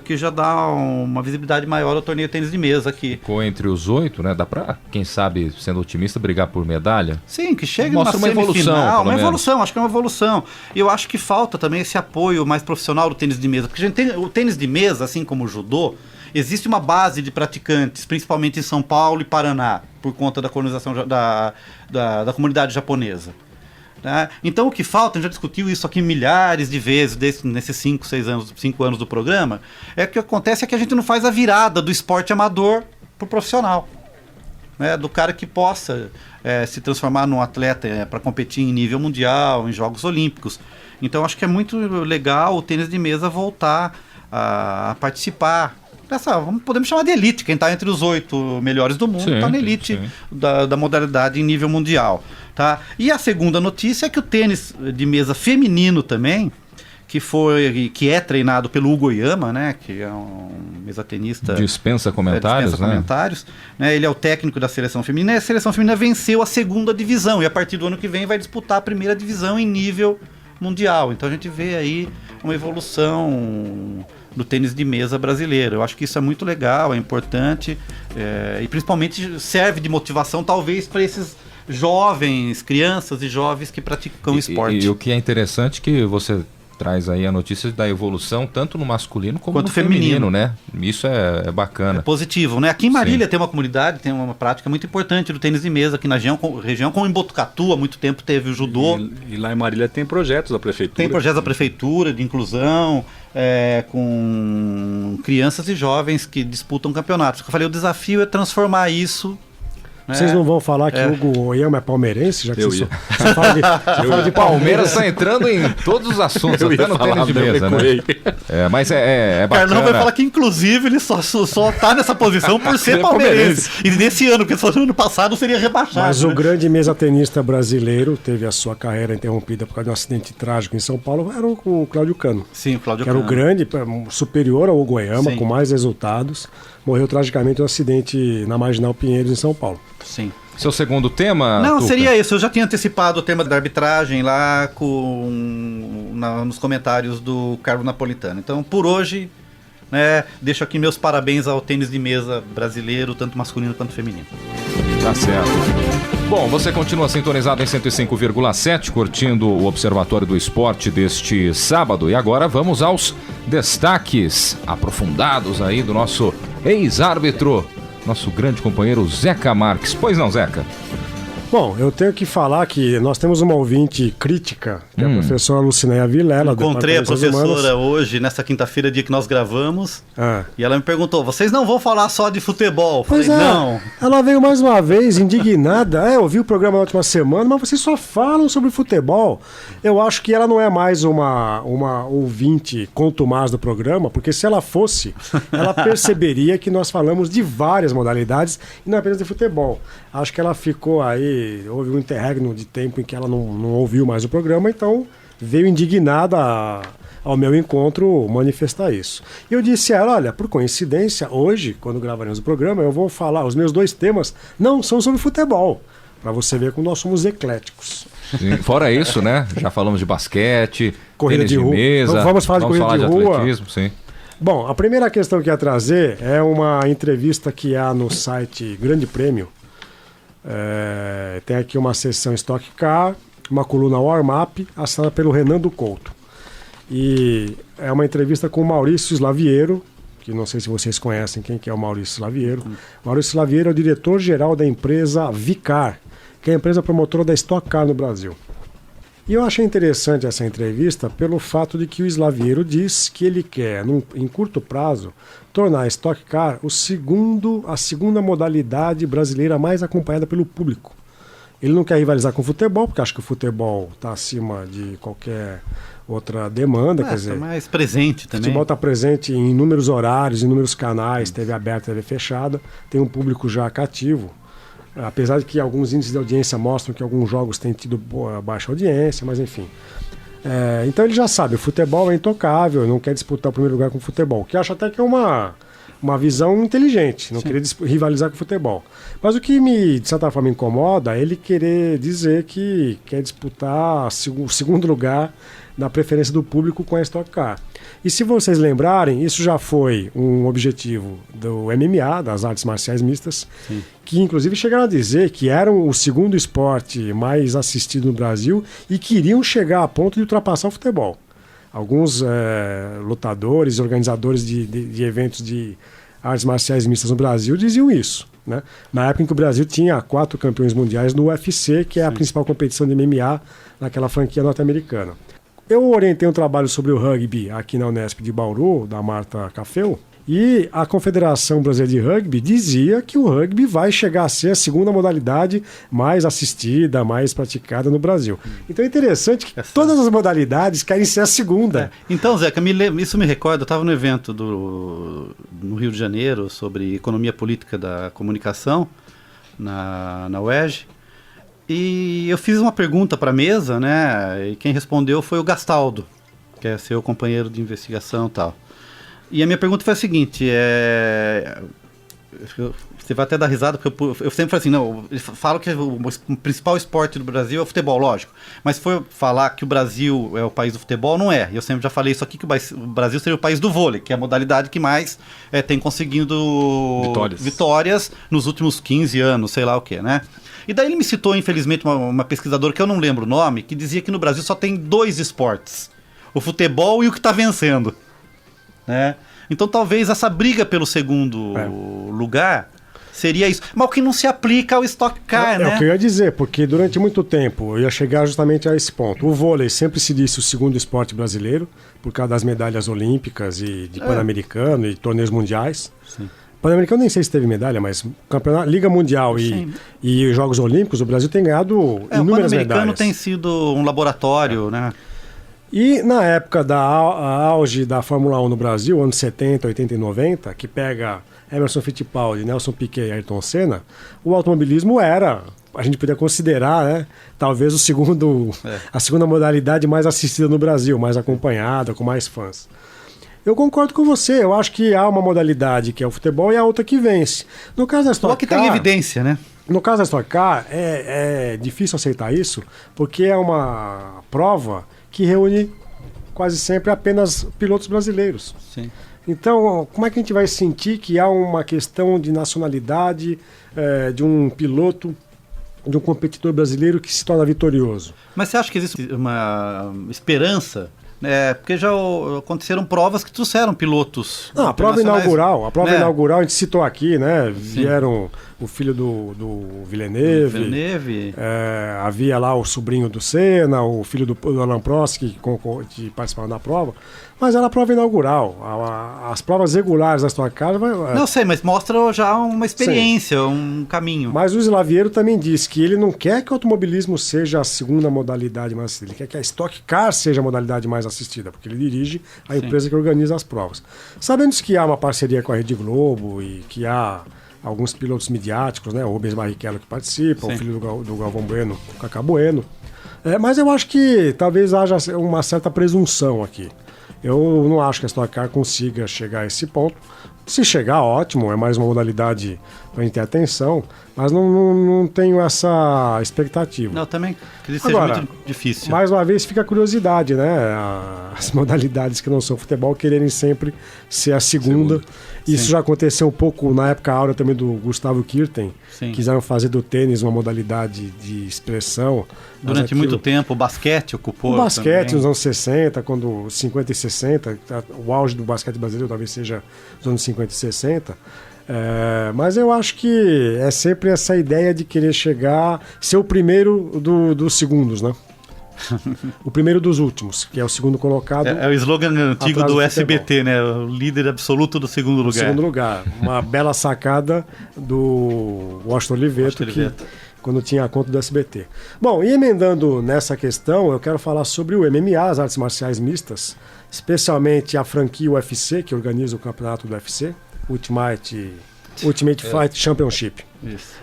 que já dá uma visibilidade maior ao torneio de tênis de mesa aqui. Ficou entre os 8, né? Dá pra, quem sabe, sendo otimista, brigar por medalha? Sim, que chegue numa semifinal. Uma evolução, acho que é uma evolução. E eu acho que falta também esse apoio mais profissional do tênis de mesa. Porque a gente tem o tênis de mesa, assim como o judô, existe uma base de praticantes, principalmente em São Paulo e Paraná, por conta da colonização da comunidade japonesa. Tá? Então o que falta, a gente já discutiu isso aqui milhares de vezes nesses 5 anos do programa, o que acontece é que a gente não faz a virada do esporte amador para o profissional, né? Do cara que possa se transformar num atleta para competir em nível mundial, em Jogos Olímpicos. Então acho que é muito legal o tênis de mesa voltar a participar podemos chamar de elite, quem está entre os 8 melhores do mundo está na elite da modalidade em nível mundial, tá? E a segunda notícia é que o tênis de mesa feminino também, que é treinado pelo Hugo Oyama, né, que é um mesatenista... Dispensa comentários, né? Ele é o técnico da seleção feminina, e a seleção feminina venceu a 2ª divisão, e a partir do ano que vem vai disputar a 1ª divisão em nível mundial. Então a gente vê aí uma evolução do tênis de mesa brasileiro. Eu acho que isso é muito legal, é importante, e principalmente serve de motivação talvez para esses crianças e jovens que praticam esporte. E o que é interessante é que você traz aí a notícia da evolução tanto no masculino como no feminino, né? Isso é bacana. É positivo, né? Aqui em Marília tem uma comunidade, tem uma prática muito importante do tênis de mesa aqui na região, como em Botucatu, há muito tempo teve o judô. E lá em Marília tem projetos da prefeitura. Tem projetos da prefeitura de inclusão, com crianças e jovens que disputam campeonatos. Eu falei, o desafio é transformar isso. Vocês não vão falar que o Hugo Oyama é palmeirense? Já que você fala de Palmeiras, está entrando em todos os assuntos, até no tênis de mesa, né? Mas é bacana. Carlão vai falar que, inclusive, ele só tá nessa posição por ser palmeirense. E nesse ano, porque no ano passado seria rebaixado. Mas o grande mesa tenista brasileiro teve a sua carreira interrompida por causa de um acidente trágico em São Paulo, era o Cláudio Cano. Sim, o Cláudio Cano. Que era o grande, superior ao Hugo Oyama, Sim. com mais resultados. Morreu tragicamente em um acidente na Marginal Pinheiros, em São Paulo. Sim. Seu segundo tema, Não, Tuca? seria isso. Eu já tinha antecipado o tema da arbitragem lá nos comentários do Carlos Napolitano. Então, por hoje, deixo aqui meus parabéns ao tênis de mesa brasileiro, tanto masculino quanto feminino. Tá certo. Bom, você continua sintonizado em 105,7, curtindo o Observatório do Esporte deste sábado. E agora vamos aos destaques aprofundados aí do nosso ex-árbitro, nosso grande companheiro Zeca Marques. Pois não, Zeca? Bom, eu tenho que falar que nós temos uma ouvinte crítica, que é a professora Lucinéia Vilela. Encontrei a professora hoje, nessa quinta-feira, dia que nós gravamos, e ela me perguntou, vocês não vão falar só de futebol? Falei, não. Ela veio mais uma vez indignada, eu vi o programa na última semana, mas vocês só falam sobre futebol. Eu acho que ela não é mais uma ouvinte contumaz do programa, porque se ela fosse, ela perceberia que nós falamos de várias modalidades e não apenas de futebol. Acho que ela ficou aí, houve um interregno de tempo em que ela não ouviu mais o programa, então veio indignada ao meu encontro manifestar isso. E eu disse a ela, olha, por coincidência, hoje, quando gravaremos o programa, eu vou falar, os meus 2 temas não são sobre futebol, para você ver como nós somos ecléticos. Sim, fora isso, né? Já falamos de basquete, corrida tênis de mesa. Vamos falar de corrida de rua. Atletismo, sim. Bom, a primeira questão que eu ia trazer é uma entrevista que há no site Grande Prêmio. Tem aqui uma seção Stock Car, uma coluna Warm-Up, assinada pelo Renando Couto. E é uma entrevista com o Maurício Slaviero, que não sei se vocês conhecem quem que é o Maurício Slaviero. Maurício Slaviero é o diretor-geral da empresa Vicar, que é a empresa promotora da Stock Car no Brasil. E eu achei interessante essa entrevista pelo fato de que o Slaviero diz que ele quer, em curto prazo, tornar a Stock Car a segunda modalidade brasileira mais acompanhada pelo público. Ele não quer rivalizar com o futebol, porque acha que o futebol está acima de qualquer outra demanda. Quer dizer, mais presente também. O futebol está presente em inúmeros horários, em inúmeros canais, TV aberta, TV fechada, tem um público já cativo. Apesar de que alguns índices de audiência mostram que alguns jogos têm tido baixa audiência, mas enfim. Então ele já sabe, o futebol é intocável, não quer disputar o primeiro lugar com o futebol, que acho até que é uma visão inteligente, não querer rivalizar com o futebol. Mas o que de certa forma, incomoda é ele querer dizer que quer disputar o segundo lugar na preferência do público com a Stock Car. E se vocês lembrarem, isso já foi um objetivo do MMA, das artes marciais mistas, que inclusive chegaram a dizer que eram o segundo esporte mais assistido no Brasil e queriam chegar a ponto de ultrapassar o futebol. Alguns lutadores, organizadores de eventos de artes marciais mistas no Brasil diziam isso, né? Na época em que o Brasil tinha 4 campeões mundiais no UFC, que é a principal competição de MMA naquela franquia norte-americana. Eu orientei um trabalho sobre o rugby aqui na Unesp de Bauru, da Marta Cafeu, e a Confederação Brasileira de Rugby dizia que o rugby vai chegar a ser a segunda modalidade mais assistida, mais praticada no Brasil. Então é interessante que todas as modalidades querem ser a segunda. Então, Zeca, isso me recorda, eu estava no evento no Rio de Janeiro sobre economia política da comunicação, na UERJ, e eu fiz uma pergunta para a mesa, né? E quem respondeu foi o Gastaldo, que é seu companheiro de investigação e tal. E a minha pergunta foi a seguinte, você vai até dar risada, porque eu sempre falo assim, não, eu falo que o principal esporte do Brasil é o futebol, lógico, mas se for falar que o Brasil é o país do futebol, não é. Eu sempre já falei isso aqui, que o Brasil seria o país do vôlei, que é a modalidade que mais tem conseguido vitórias nos últimos 15 anos, sei lá o que, né? E daí ele me citou, infelizmente, uma pesquisadora que eu não lembro o nome, que dizia que no Brasil só tem 2 esportes. o futebol e o que está vencendo, né? Então talvez essa briga pelo segundo lugar seria isso. Mas o que não se aplica ao Stock Car, né? É o que eu ia dizer, porque durante muito tempo eu ia chegar justamente a esse ponto. O vôlei sempre se disse o segundo esporte brasileiro, por causa das medalhas olímpicas e de Pan-Americano e torneios mundiais. Sim. Pan-Americano nem sei se teve medalha, mas campeonato, Liga Mundial e Jogos Olímpicos, o Brasil tem ganhado inúmeras o Pan-Americano medalhas. tem sido um laboratório, né? E na época da auge da Fórmula 1 no Brasil, anos 70, 80 e 90, que pega Emerson Fittipaldi, Nelson Piquet e Ayrton Senna, o automobilismo era, a gente podia considerar, né, talvez a segunda modalidade mais assistida no Brasil, mais acompanhada, com mais fãs. Eu concordo com você, eu acho que há uma modalidade que é o futebol e a outra que vence. No caso da Stock Só que tem evidência, né? No caso da Stock Car, é difícil aceitar isso, porque é uma prova que reúne quase sempre apenas pilotos brasileiros. Sim. Então, como é que a gente vai sentir que há uma questão de nacionalidade de um piloto, de um competidor brasileiro que se torna vitorioso? Mas você acha que existe uma esperança? Porque já aconteceram provas que trouxeram pilotos. A prova inaugural, a gente citou aqui, né? Sim. Vieram o filho do Villeneuve. Havia lá o sobrinho do Senna, o filho do Alain Prost, que participaram da prova. Mas era a prova inaugural. As provas regulares da Stock Car... Não sei, mas mostra já uma experiência, um caminho. Mas o Slaviero também disse que ele não quer que o automobilismo seja a segunda modalidade mais assistida. Ele quer que a Stock Car seja a modalidade mais assistida, porque ele dirige a empresa que organiza as provas. Sabendo que há uma parceria com a Rede Globo e que há alguns pilotos midiáticos, né? O Rubens Barrichello que participa, o filho do Galvão Bueno, o Cacá Bueno. Mas eu acho que talvez haja uma certa presunção aqui. Eu não acho que a Stock Car consiga chegar a esse ponto. Se chegar, ótimo, é mais uma modalidade para a gente ter atenção, mas não tenho essa expectativa. Não, também acredito que seja muito difícil. Mais uma vez fica a curiosidade, né? As modalidades que não são futebol quererem sempre ser a segunda. Isso já aconteceu um pouco na época áurea também do Gustavo Kirten. Sim. Quiseram fazer do tênis uma modalidade de expressão. Durante muito tempo o basquete ocupou. O basquete também. nos anos 60, quando 50 e 60, o auge do basquete brasileiro talvez seja nos anos 50 e 60. Mas eu acho que é sempre essa ideia de querer ser o primeiro dos segundos, né? O primeiro dos últimos, que é o segundo colocado. É o slogan antigo do SBT, né? O líder absoluto do segundo lugar. Segundo lugar. Uma bela sacada do Washington Oliveto, que quando tinha a conta do SBT. Bom, e emendando nessa questão, eu quero falar sobre o MMA, as artes marciais mistas, especialmente a franquia UFC, que organiza o campeonato do UFC, Ultimate Fight Championship. Isso.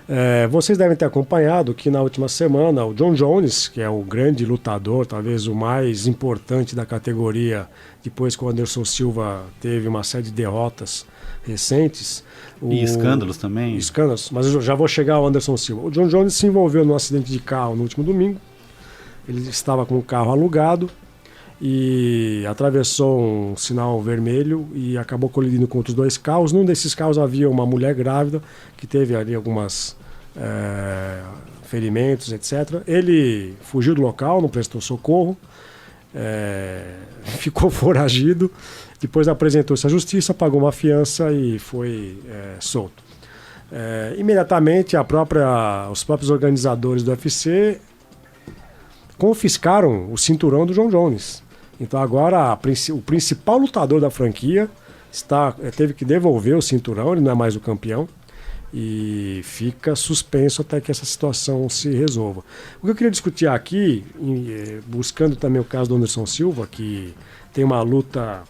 Vocês devem ter acompanhado que na última semana o John Jones, que é o grande lutador, talvez o mais importante da categoria, depois que o Anderson Silva teve uma série de derrotas recentes. E escândalos também. Escândalos, mas eu já vou chegar ao Anderson Silva. O John Jones se envolveu num acidente de carro no último domingo. Ele estava com o carro alugado e atravessou um sinal vermelho e acabou colidindo com outros dois carros. Num desses carros havia uma mulher grávida que teve ali algumas ferimentos, etc. Ele fugiu do local, não prestou socorro, ficou foragido, depois apresentou-se à justiça, pagou uma fiança e foi solto. Imediatamente os próprios organizadores do UFC confiscaram o cinturão do John Jones. Então agora o principal lutador da franquia teve que devolver o cinturão, ele não é mais o campeão, e fica suspenso até que essa situação se resolva. O que eu queria discutir aqui, buscando também o caso do Anderson Silva, que tem uma luta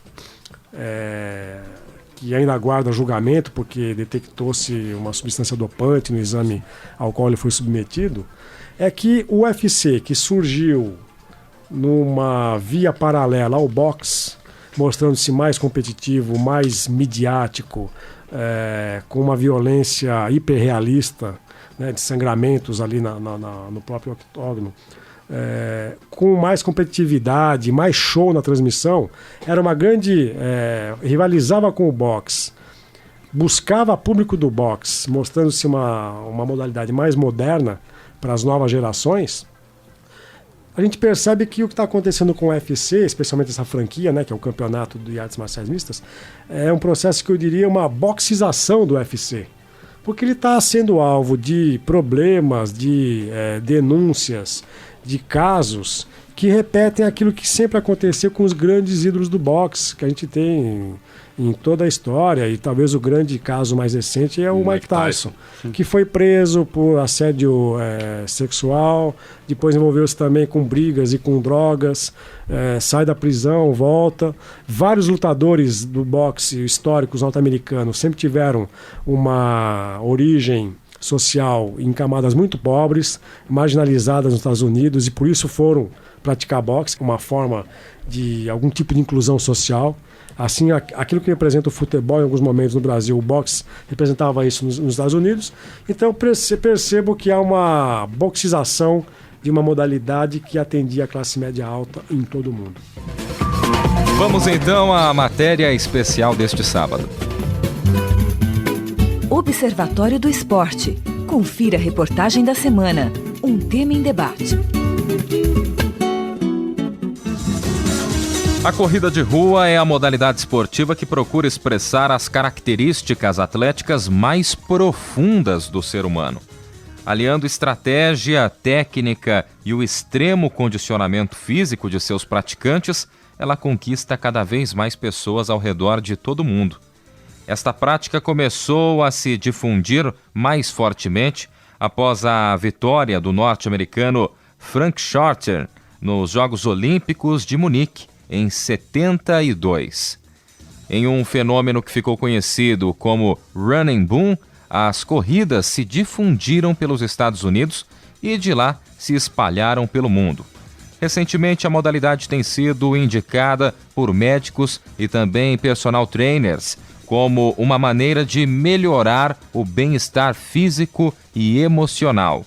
que ainda aguarda julgamento, porque detectou-se uma substância dopante no exame ao qual ele foi submetido, é que o UFC, que surgiu numa via paralela ao boxe, mostrando-se mais competitivo, mais midiático, com uma violência hiperrealista, né, de sangramentos ali no próprio octógono, com mais competitividade, mais show na transmissão, era uma grande... rivalizava com o boxe, buscava público do boxe, mostrando-se uma modalidade mais moderna para as novas gerações. a gente percebe que o que está acontecendo com o UFC, especialmente essa franquia, né, que é o campeonato de artes marciais mistas, é um processo que eu diria uma boxização do UFC. Porque ele está sendo alvo de problemas, de denúncias, de casos que repetem aquilo que sempre aconteceu com os grandes ídolos do boxe, que a gente tem em toda a história, e talvez o grande caso mais recente é o Mike Tyson, que foi preso por assédio sexual, depois envolveu-se também com brigas e com drogas, sai da prisão, volta. Vários lutadores do boxe históricos norte-americanos sempre tiveram uma origem social em camadas muito pobres, marginalizadas nos Estados Unidos, e por isso foram praticar boxe, uma forma de algum tipo de inclusão social. Assim, aquilo que representa o futebol em alguns momentos no Brasil, o boxe representava isso nos Estados Unidos. Então, percebo que há uma boxização de uma modalidade que atendia a classe média alta em todo o mundo. Vamos então à matéria especial deste sábado. Observatório do Esporte. Confira a reportagem da semana. Um tema em debate. A corrida de rua é a modalidade esportiva que procura expressar as características atléticas mais profundas do ser humano. Aliando estratégia, técnica e o extremo condicionamento físico de seus praticantes, ela conquista cada vez mais pessoas ao redor de todo o mundo. Esta prática começou a se difundir mais fortemente após a vitória do norte-americano Frank Shorter nos Jogos Olímpicos de Munique, em 72. Em um fenômeno que ficou conhecido como Running Boom, as corridas se difundiram pelos Estados Unidos e de lá se espalharam pelo mundo. Recentemente, a modalidade tem sido indicada por médicos e também personal trainers como uma maneira de melhorar o bem-estar físico e emocional.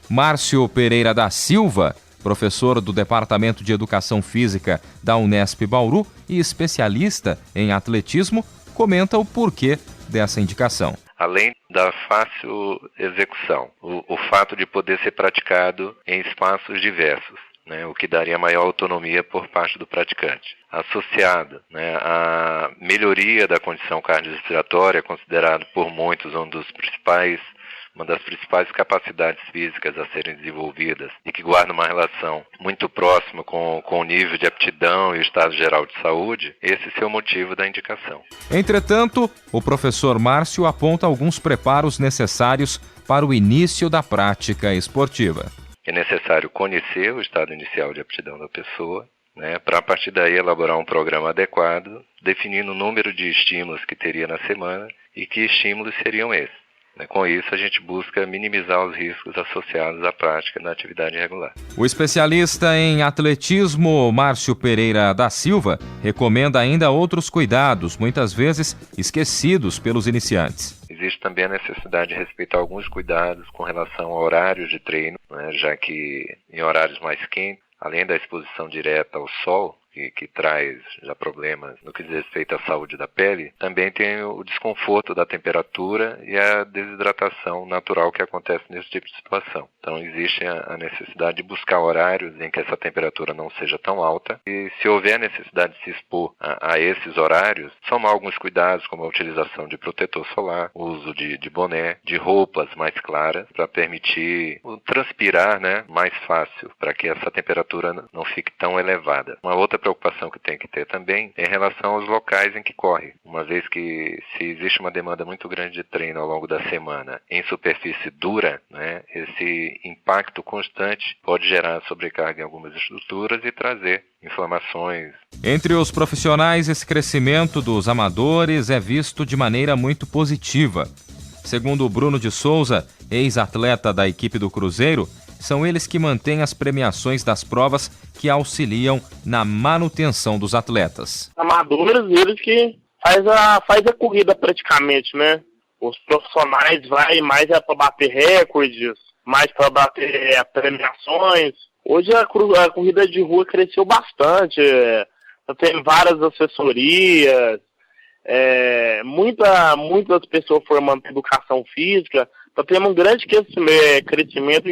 Márcio Pereira da Silva, professor do Departamento de Educação Física da Unesp Bauru e especialista em atletismo, comenta o porquê dessa indicação. Além da fácil execução, o fato de poder ser praticado em espaços diversos, né, o que daria maior autonomia por parte do praticante. Associado, né, à melhoria da condição cardiorrespiratória, considerado por muitos uma das principais capacidades físicas a serem desenvolvidas e que guarda uma relação muito próxima com o nível de aptidão e o estado geral de saúde, esse é o motivo da indicação. Entretanto, o professor Márcio aponta alguns preparos necessários para o início da prática esportiva. É necessário conhecer o estado inicial de aptidão da pessoa, né, para a partir daí elaborar um programa adequado, definindo o número de estímulos que teria na semana e que estímulos seriam esses. Com isso, a gente busca minimizar os riscos associados à prática da atividade regular. O especialista em atletismo, Márcio Pereira da Silva, recomenda ainda outros cuidados, muitas vezes esquecidos pelos iniciantes. Existe também a necessidade de respeitar alguns cuidados com relação a horários de treino, né, já que em horários mais quentes, além da exposição direta ao sol, que traz já problemas no que diz respeito à saúde da pele, também tem o desconforto da temperatura e a desidratação natural que acontece nesse tipo de situação. Então existe a necessidade de buscar horários em que essa temperatura não seja tão alta e, se houver a necessidade de se expor a esses horários, tomar alguns cuidados, como a utilização de protetor solar, o uso de boné, de roupas mais claras para permitir o transpirar, né, mais fácil, para que essa temperatura não fique tão elevada. Uma outra preocupação que tem que ter também é em relação aos locais em que corre, uma vez que se existe uma demanda muito grande de treino ao longo da semana em superfície dura, né, esse impacto constante pode gerar sobrecarga em algumas estruturas e trazer inflamações. Entre os profissionais, esse crescimento dos amadores é visto de maneira muito positiva. Segundo o Bruno de Souza, ex-atleta da equipe do Cruzeiro, são eles que mantêm as premiações das provas que auxiliam na manutenção dos atletas. Amadores, eles que faz a corrida praticamente, né? Os profissionais vai mais para bater recordes, mais para bater premiações. Hoje a corrida de rua cresceu bastante, tem várias assessorias, muitas pessoas formando educação física, então temos um grande crescimento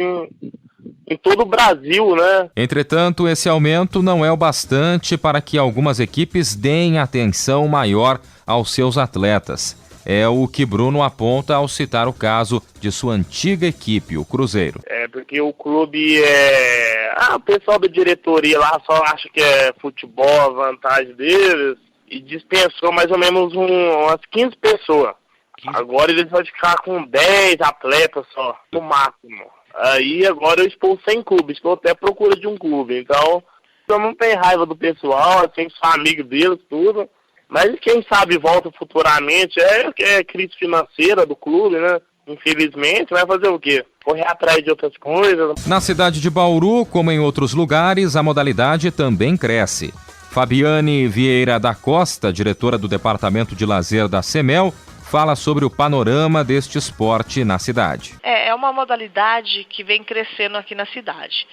em todo o Brasil, né? Entretanto, esse aumento não é o bastante para que algumas equipes deem atenção maior aos seus atletas. É o que Bruno aponta ao citar o caso de sua antiga equipe, o Cruzeiro. É porque o clube o pessoal da diretoria lá só acha que é futebol a vantagem deles e dispensou mais ou menos umas 15 pessoas. Agora eles vão ficar com 10 atletas só, no máximo. Aí agora eu estou sem clube, estou até à procura de um clube. Então, eu não tenho raiva do pessoal, assim, sou amigo deles, tudo. Mas quem sabe volta futuramente, é crise financeira do clube, né? Infelizmente, vai fazer o quê? Correr atrás de outras coisas. Na cidade de Bauru, como em outros lugares, a modalidade também cresce. Fabiane Vieira da Costa, diretora do Departamento de Lazer da CEMEL, fala sobre o panorama deste esporte na cidade. É uma modalidade que vem crescendo aqui na cidade.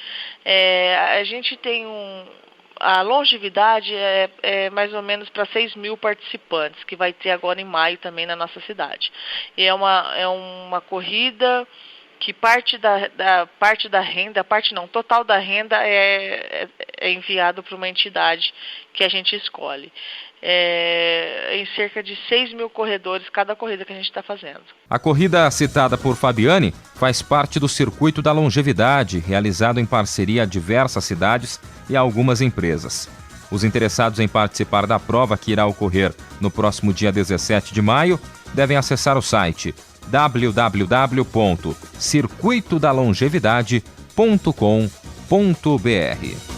A gente tem a longevidade é mais ou menos para 6 mil participantes, que vai ter agora em maio também na nossa cidade. E é uma corrida que total da renda é enviado para uma entidade que a gente escolhe. Em cerca de 6 mil corredores cada corrida que a gente está fazendo. A corrida citada por Fabiane faz parte do Circuito da Longevidade, realizado em parceria a diversas cidades e algumas empresas. Os interessados em participar da prova, que irá ocorrer no próximo dia 17 de maio, devem acessar o site www.circuitodalongevidade.com.br.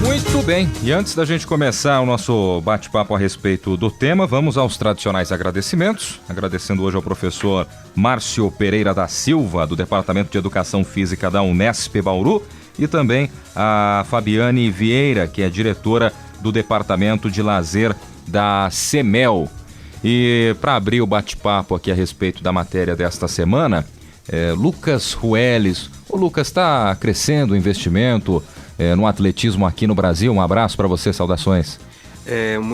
Muito bem, e antes da gente começar o nosso bate-papo a respeito do tema, vamos aos tradicionais agradecimentos. Agradecendo hoje ao professor Márcio Pereira da Silva, do Departamento de Educação Física da Unesp Bauru, e também a Fabiane Vieira, que é diretora do Departamento de Lazer da CEMEL. E para abrir o bate-papo aqui a respeito da matéria desta semana, Lucas Rueles. O Lucas, está crescendo o investimento no atletismo aqui no Brasil. Um abraço para você, saudações.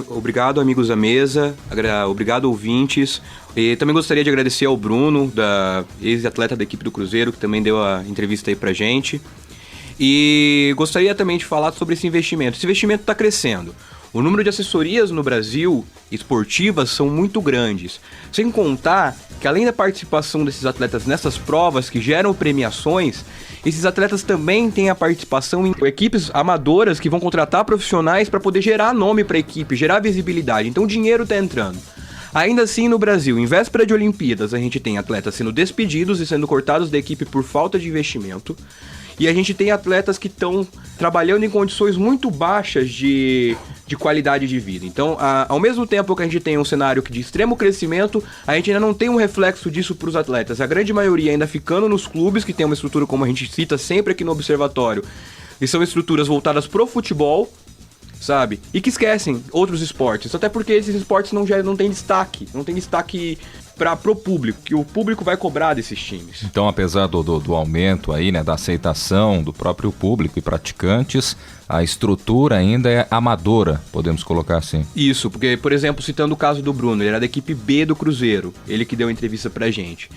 Obrigado, amigos da mesa, obrigado, ouvintes. E também gostaria de agradecer ao Bruno, ex-atleta da equipe do Cruzeiro, que também deu a entrevista aí pra gente. E gostaria também de falar sobre esse investimento. Esse investimento está crescendo. O número de assessorias no Brasil esportivas são muito grandes. Sem contar que, além da participação desses atletas nessas provas que geram premiações, esses atletas também têm a participação em equipes amadoras que vão contratar profissionais para poder gerar nome para a equipe, gerar visibilidade. Então o dinheiro está entrando. Ainda assim, no Brasil, em véspera de Olimpíadas, a gente tem atletas sendo despedidos e sendo cortados da equipe por falta de investimento. E a gente tem atletas que estão trabalhando em condições muito baixas de qualidade de vida. Então, ao mesmo tempo que a gente tem um cenário de extremo crescimento, a gente ainda não tem um reflexo disso para os atletas. A grande maioria ainda ficando nos clubes, que tem uma estrutura, como a gente cita sempre aqui no Observatório, e são estruturas voltadas pro futebol, sabe? E que esquecem outros esportes. Até porque esses esportes não têm destaque. Não tem destaque pro público, que o público vai cobrar desses times. Então, apesar do aumento aí, né, da aceitação do próprio público e praticantes, a estrutura ainda é amadora, podemos colocar assim. Isso, porque, por exemplo, citando o caso do Bruno, ele era da equipe B do Cruzeiro, ele que deu a entrevista pra gente.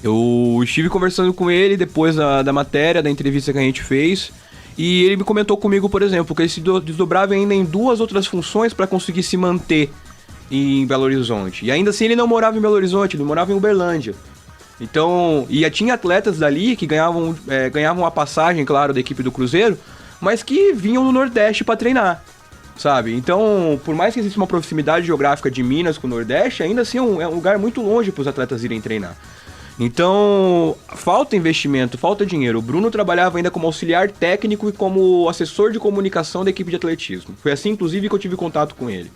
Eu estive conversando com ele depois da matéria, da entrevista que a gente fez, e ele me comentou comigo, por exemplo, que ele se desdobrava ainda em 2 outras funções para conseguir se manter em Belo Horizonte. E ainda assim ele não morava em Belo Horizonte, ele morava em Uberlândia. Então, e tinha atletas dali que ganhavam a passagem, claro, da equipe do Cruzeiro, mas que vinham no Nordeste para treinar, sabe? Então, por mais que exista uma proximidade geográfica de Minas com o Nordeste, ainda assim é um lugar muito longe para os atletas irem treinar. Então, falta investimento, falta dinheiro. O Bruno trabalhava ainda como auxiliar técnico e como assessor de comunicação da equipe de atletismo. Foi assim, inclusive, que eu tive contato com ele.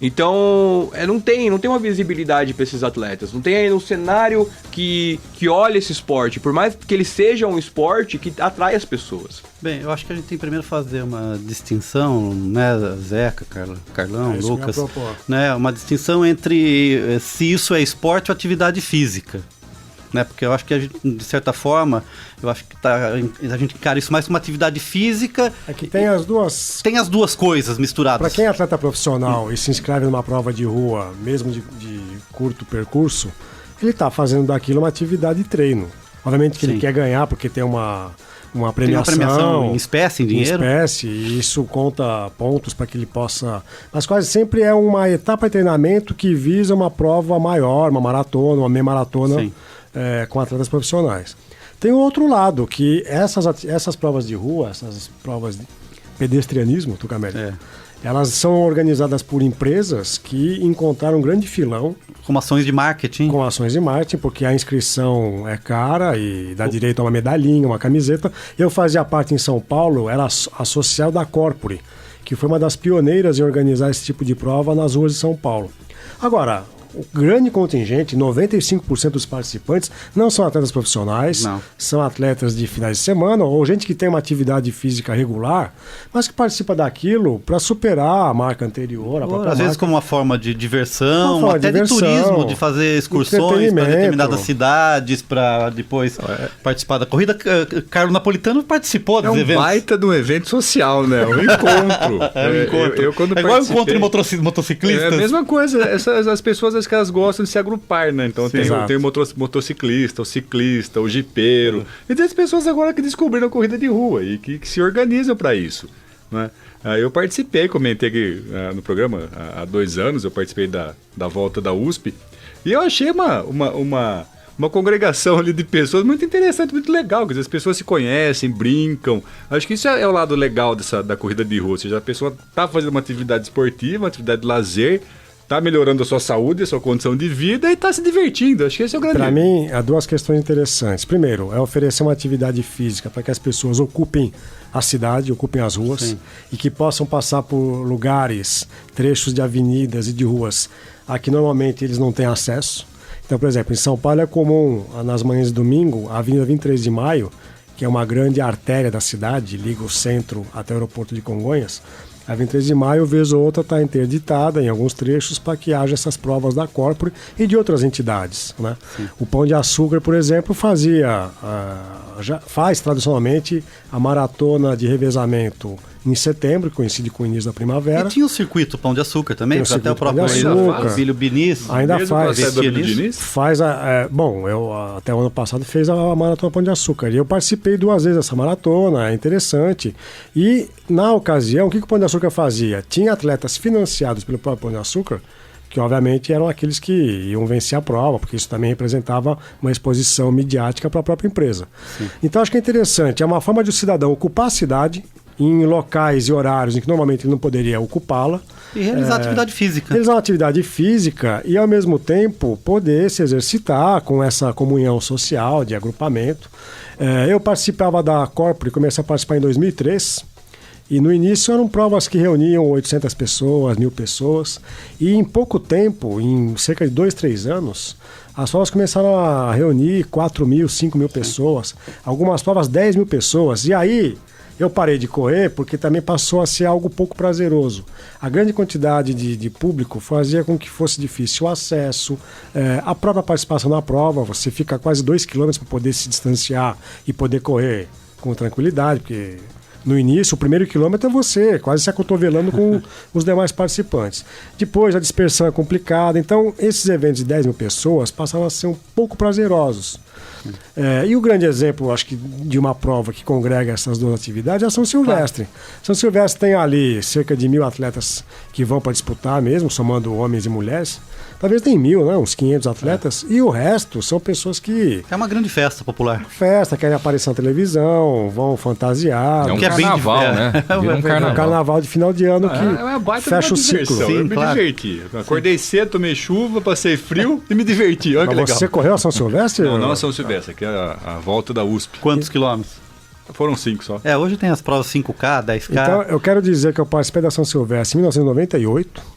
Então, não tem uma visibilidade para esses atletas, não tem ainda um cenário que olha esse esporte, por mais que ele seja um esporte que atrai as pessoas. Bem, eu acho que a gente tem primeiro fazer uma distinção, né, Zeca, Carlão, Lucas, né, uma distinção entre se isso é esporte ou atividade física. Né, porque eu acho que a gente, de certa forma, eu acho que a gente encara isso mais como uma atividade física. É que tem as duas. Tem as duas coisas misturadas. Para quem é atleta profissional e se inscreve numa prova de rua, mesmo de curto percurso, ele está fazendo daquilo uma atividade de treino. Obviamente que Sim. ele quer ganhar porque tem uma Tem uma premiação, premiação em espécie, em dinheiro. e isso conta pontos para que ele possa... Mas quase sempre é uma etapa de treinamento que visa uma prova maior, uma maratona, uma meia maratona Sim. com atletas profissionais. Tem o outro lado, que essas provas de rua, essas provas de pedestrianismo, Tucameli, elas são organizadas por empresas que encontraram um grande filão. Com ações de marketing. Com ações de marketing, porque a inscrição é cara e dá direito a uma medalhinha, uma camiseta. Eu fazia parte em São Paulo, era associado da Corpore, que foi uma das pioneiras em organizar esse tipo de prova nas ruas de São Paulo. Agora, o grande contingente, 95% dos participantes, não são atletas profissionais, Não. são atletas de finais de semana ou gente que tem uma atividade física regular, mas que participa daquilo para superar a marca anterior. A própria Às vezes marca. como uma forma de diversão, Uma forma até de diversão, de turismo, de fazer excursões para entretenimento. determinadas cidades, para depois participar da corrida. Carlos Napolitano participou É dos um eventos. baita de um evento social, né? Um encontro. Encontro. Eu, quando É igual participei- encontro de motociclistas. É a mesma coisa. As pessoas acho que elas gostam de se agrupar, né? Então tem exato. o motociclista, o ciclista, o jipeiro. E tem as pessoas agora que descobriram a corrida de rua e que se organizam para isso, né? Eu participei, comentei aqui no programa há 2 anos, eu participei da volta da USP e eu achei uma congregação ali de pessoas muito interessante, muito legal, quer dizer, as pessoas se conhecem, brincam. Acho que isso é o lado legal da corrida de rua, ou seja, a pessoa está fazendo uma atividade esportiva, uma atividade de lazer, está melhorando a sua saúde, a sua condição de vida e está se divertindo. Acho que esse é o grande... Para mim, há 2 questões interessantes. Primeiro, é oferecer uma atividade física para que as pessoas ocupem a cidade, ocupem as ruas. Sim. E que possam passar por lugares, trechos de avenidas e de ruas a que normalmente eles não têm acesso. Então, por exemplo, em São Paulo é comum, nas manhãs de domingo, a Avenida 23 de Maio, que é uma grande artéria da cidade, liga o centro até o aeroporto de Congonhas. A 23 de Maio, vez ou outra, está interditada em alguns trechos para que haja essas provas da Corpore e de outras entidades, né? O Pão de Açúcar, por exemplo, já faz tradicionalmente a maratona de revezamento em setembro, que coincide com o início da primavera. E tinha o circuito Pão de Açúcar também, Tem o até o circuito Pão de próprio Açúcar. Bílio Biniz. Ainda Mesmo faz. com a saída do Vestia nisso? Diniz? Faz bom, eu até o ano passado fez a Maratona Pão de Açúcar e eu participei 2 vezes dessa maratona, é interessante. E na ocasião, o que o Pão de Açúcar fazia? Tinha atletas financiados pelo próprio Pão de Açúcar, que obviamente eram aqueles que iam vencer a prova, porque isso também representava uma exposição midiática para a própria empresa. Então acho que é interessante, é uma forma de o cidadão ocupar a cidade em locais e horários em que normalmente ele não poderia ocupá-la. E realizar atividade física. Realizar uma atividade física e, ao mesmo tempo, poder se exercitar com essa comunhão social, de agrupamento. Eu participava da Corpore, comecei a participar em 2003. E no início eram provas que reuniam 800 pessoas, 1.000 pessoas. E em pouco tempo, em cerca de 2, 3 anos, as provas começaram a reunir 4.000, 5.000 pessoas. Algumas provas 10.000 pessoas. E aí eu parei de correr porque também passou a ser algo pouco prazeroso. A grande quantidade de público fazia com que fosse difícil o acesso, a própria participação na prova. Você fica quase 2 quilômetros para poder se distanciar e poder correr com tranquilidade, porque no início, o primeiro quilômetro é você, quase se acotovelando com os demais participantes. Depois, a dispersão é complicada. Então, esses eventos de 10.000 pessoas passaram a ser um pouco prazerosos. E o grande exemplo, acho que, de uma prova que congrega essas 2 atividades é a São Silvestre. São Silvestre tem ali cerca de 1.000 atletas que vão para disputar mesmo, somando homens e mulheres. Talvez tem 1.000, né? Uns 500 atletas. E o resto são pessoas que... É uma grande festa popular. querem aparecer na televisão, vão fantasiar. É um que é bem carnaval, de- né? Vira um É um carnaval. carnaval de final de ano que É uma baita fecha o de uma diversão. ciclo. Eu me claro. diverti. Acordei cedo, tomei chuva, passei frio e me diverti. Olha que Mas legal. você correu a São Silvestre? Não a São Silvestre, aqui é a volta da USP. Quantos quilômetros? Foram 5 só. Hoje tem as provas 5K, 10K. Então, eu quero dizer que eu participei da São Silvestre em 1998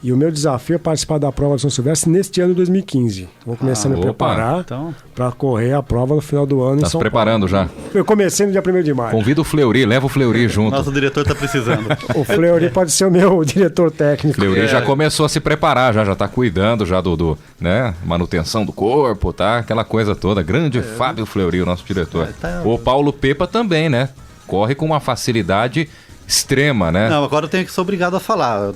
e o meu desafio é participar da prova de São Silvestre neste ano de 2015. Vou começar a me opa. preparar Então, para correr a prova no final do ano Tá em se São preparando já. Paulo. Eu comecei no dia 1º de maio. Convida o Fleury, leva o Fleury junto. nosso diretor está precisando. O Fleury pode ser o meu diretor técnico. Fleury já começou a se preparar, já tá cuidando já do né, manutenção do corpo, tá? Aquela coisa toda. Grande Fábio Fleury, o nosso diretor. Tá. O Paulo Pepa também, né? Corre com uma facilidade extrema, né? Não, agora eu tenho que ser obrigado a falar.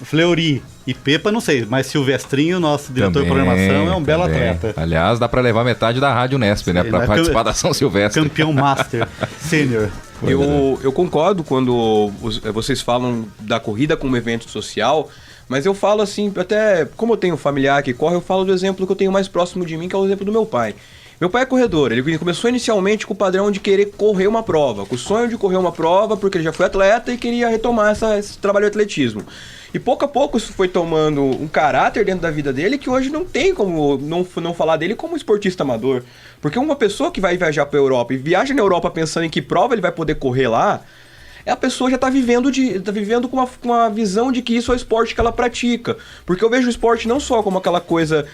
Fleury e Pepa, não sei, mas Silvestrinho, nosso diretor de programação, é um belo atleta. Aliás, dá para levar metade da Rádio Nesp, né? Para participar da São Silvestre. Campeão Master, Sênior. Eu concordo quando vocês falam da corrida como evento social, mas eu falo assim, até como eu tenho um familiar que corre, eu falo do exemplo que eu tenho mais próximo de mim, que é o exemplo do meu pai. Meu pai é corredor, ele começou inicialmente com o padrão de querer correr uma prova, com o sonho de correr uma prova, porque ele já foi atleta e queria retomar esse trabalho de atletismo. E pouco a pouco isso foi tomando um caráter dentro da vida dele que hoje não tem como não falar dele como esportista amador. Porque uma pessoa que vai viajar para a Europa e viaja na Europa pensando em que prova ele vai poder correr lá, a pessoa já está vivendo com uma visão de que isso é o esporte que ela pratica. Porque eu vejo o esporte não só como aquela coisa,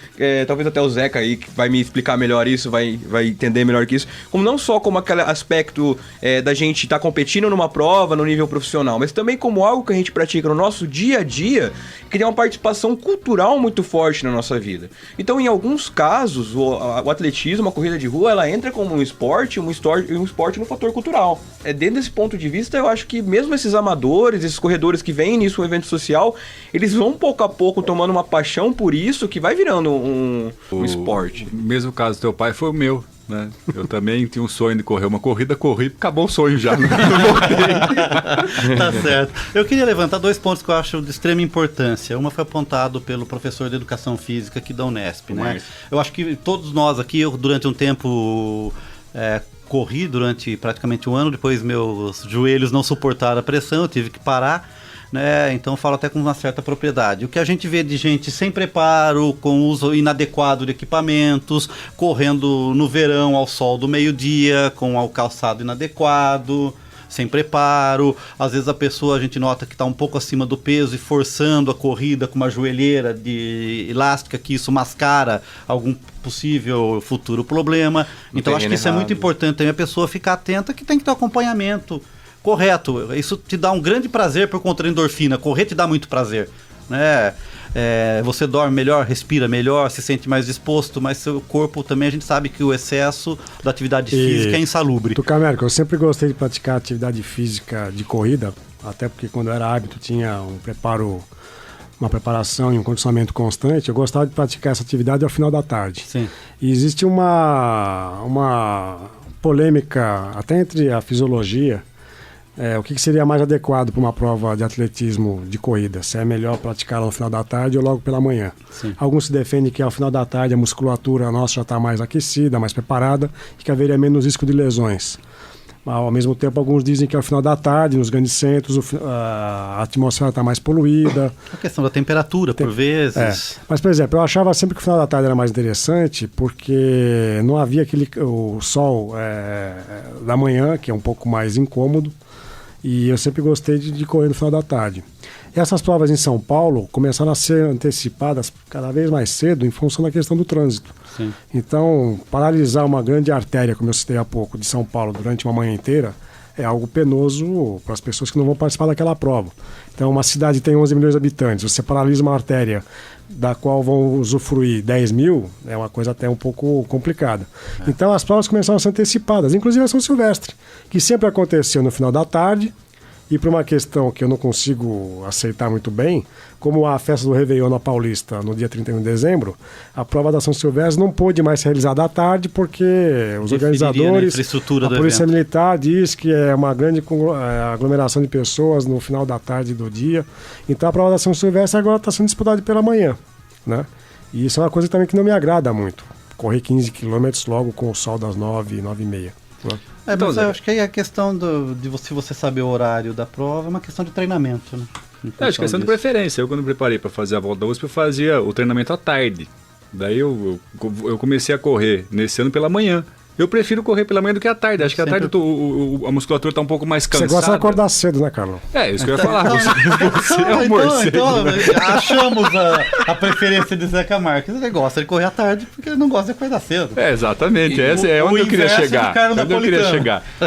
talvez até o Zeca aí, que vai me explicar melhor isso, vai entender melhor que isso, como não só como aquele aspecto da gente estar competindo numa prova no nível profissional, mas também como algo que a gente pratica no nosso dia a dia, que tem uma participação cultural muito forte na nossa vida. Então, em alguns casos, o atletismo, a corrida de rua, ela entra como um esporte no fator cultural. Dentro desse ponto de vista, eu acho que mesmo esses amadores, esses corredores que vêm nisso, um evento social, eles vão pouco a pouco tomando uma paixão por isso, que vai virando um esporte. O mesmo caso do teu pai foi o meu, né? Eu também tinha um sonho de correr uma corrida, corri, acabou o sonho já. Não voltei. Tá certo. Eu queria levantar 2 pontos que eu acho de extrema importância. Uma foi apontado pelo professor de Educação Física aqui da Unesp, né? Eu acho que todos nós aqui, durante um tempo... corri durante praticamente um ano, depois meus joelhos não suportaram a pressão, eu tive que parar, né? Então eu falo até com uma certa propriedade. O que a gente vê de gente sem preparo, com uso inadequado de equipamentos, correndo no verão ao sol do meio-dia, com o calçado inadequado, sem preparo, às vezes a gente nota que está um pouco acima do peso e forçando a corrida com uma joelheira de elástica, que isso mascara algum possível futuro problema. Então acho que isso é muito importante também, a pessoa ficar atenta que tem que ter acompanhamento correto. Isso te dá um grande prazer por conta da endorfina, correr te dá muito prazer, né? Você dorme melhor, respira melhor, se sente mais disposto, mas seu corpo também, a gente sabe que o excesso da atividade física é insalubre. Tucamérico, eu sempre gostei de praticar atividade física de corrida, até porque quando eu era hábito tinha uma preparação e um condicionamento constante. Eu gostava de praticar essa atividade ao final da tarde. Sim. E existe uma polêmica até entre a fisiologia, o que seria mais adequado para uma prova de atletismo de corrida? Se é melhor praticá-la no final da tarde ou logo pela manhã? Sim. Alguns se defendem que ao final da tarde a musculatura nossa já está mais aquecida, mais preparada e que haveria menos risco de lesões. Ao mesmo tempo, alguns dizem que ao final da tarde, nos grandes centros, a atmosfera está mais poluída. A questão da temperatura, por vezes. Mas, por exemplo, eu achava sempre que o final da tarde era mais interessante porque não havia o sol da manhã, que é um pouco mais incômodo, e eu sempre gostei de correr no final da tarde. E essas provas em São Paulo começaram a ser antecipadas cada vez mais cedo em função da questão do trânsito. Sim. Então, paralisar uma grande artéria, como eu citei há pouco, de São Paulo durante uma manhã inteira, é algo penoso para as pessoas que não vão participar daquela prova. Então, uma cidade tem 11 milhões de habitantes, você paralisa uma artéria da qual vão usufruir 10 mil, é uma coisa até um pouco complicada. Então, as provas começaram a ser antecipadas, inclusive a São Silvestre, que sempre aconteceu no final da tarde, e por uma questão que eu não consigo aceitar muito bem, como a festa do Réveillon na Paulista no dia 31 de dezembro, a prova da São Silvestre não pôde mais ser realizada à tarde porque os organizadores, a Polícia Militar diz que é uma grande aglomeração de pessoas no final da tarde do dia. Então a prova da São Silvestre agora está sendo disputada pela manhã, né? E isso é uma coisa também que não me agrada muito, correr 15 quilômetros logo com o sol das 9, 9h30. Mas eu acho que aí a questão de você saber o horário da prova é uma questão de treinamento, né? Acho que é questão de preferência. Eu, quando me preparei para fazer a volta da USP, eu fazia o treinamento à tarde. Daí eu comecei a correr nesse ano pela manhã. Eu prefiro correr pela manhã do que à tarde. Acho que à tarde a musculatura está um pouco mais cansada. Você gosta de acordar cedo, né, Carlos? Isso que eu ia falar. Você é um morcego. Então, achamos a preferência de Zeca Marques. Ele gosta de correr à tarde porque ele não gosta de acordar cedo. Exatamente. Esse é onde eu queria chegar.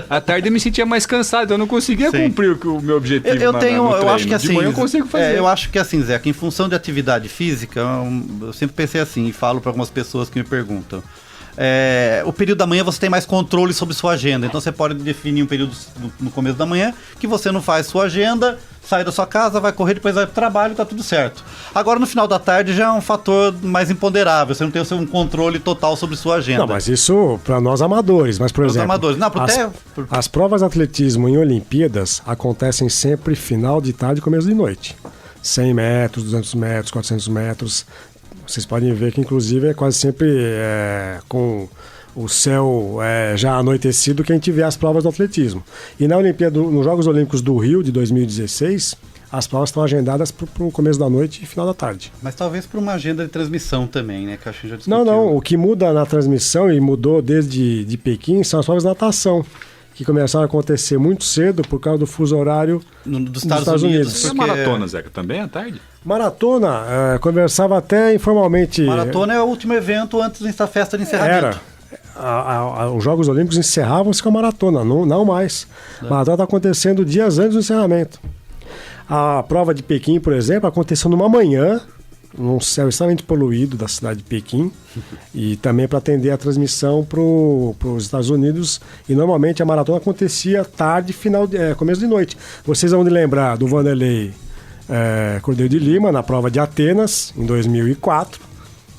À tarde eu me sentia mais cansado. Então eu não conseguia cumprir o meu objetivo no treino. Eu acho que assim, de manhã eu consigo fazer. Eu acho que assim, Zeca, em função de atividade física, eu sempre pensei assim, e falo para algumas pessoas que me perguntam. o período da manhã você tem mais controle sobre sua agenda. Então você pode definir um período no começo da manhã que você não faz sua agenda, sai da sua casa, vai correr, depois vai pro trabalho, tá tudo certo. Agora no final da tarde já é um fator mais imponderável, você não tem um controle total sobre sua agenda. Não, mas isso para nós amadores, mas por exemplo, amadores. Não, as provas de atletismo em Olimpíadas acontecem sempre final de tarde e começo de noite. 100 metros, 200 metros, 400 metros. Vocês podem ver que, inclusive, é quase sempre com o céu já anoitecido que a gente vê as provas do atletismo. E na Olimpíada, nos Jogos Olímpicos do Rio de 2016, as provas estão agendadas para o começo da noite e final da tarde. Mas talvez por uma agenda de transmissão também, né? Que eu acho que já discutiu. Não. O que muda na transmissão e mudou desde de Pequim são as provas de natação, que começaram a acontecer muito cedo por causa do fuso horário dos Estados Unidos. E a maratona, Zeca, também à tarde? Maratona, conversava até informalmente. Maratona é o último evento antes da festa de encerramento. Os Jogos Olímpicos encerravam-se com a maratona, não mais. A maratona está acontecendo dias antes do encerramento. A prova de Pequim, por exemplo, aconteceu numa manhã, num céu extremamente poluído da cidade de Pequim, e também para atender a transmissão para os Estados Unidos. E normalmente a maratona acontecia tarde, começo de noite. Vocês vão lembrar do Vanderlei Cordeiro de Lima, na prova de Atenas, em 2004.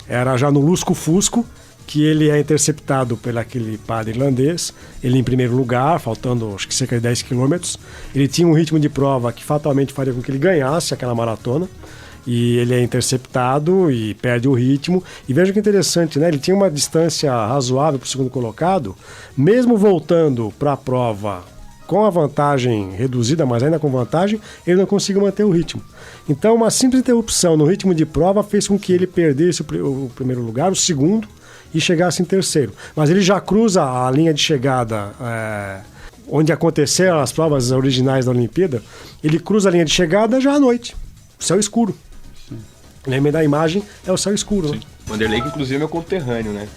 Era já no Lusco-Fusco, que ele é interceptado por aquele padre irlandês. Ele em primeiro lugar, faltando acho que cerca de 10 quilômetros. Ele tinha um ritmo de prova que fatalmente faria com que ele ganhasse aquela maratona. E ele é interceptado e perde o ritmo. E veja que interessante, né? Ele tinha uma distância razoável para o segundo colocado, mesmo voltando para a prova com a vantagem reduzida, mas ainda com vantagem, ele não conseguiu manter o ritmo. Então, uma simples interrupção no ritmo de prova fez com que ele perdesse o primeiro lugar, o segundo, e chegasse em terceiro. Mas ele já cruza a linha de chegada onde aconteceram as provas originais da Olimpíada. Ele cruza a linha de chegada já à noite, céu escuro. Lembra da imagem, é o céu escuro. Né? Vanderlei, que inclusive é meu conterrâneo, né?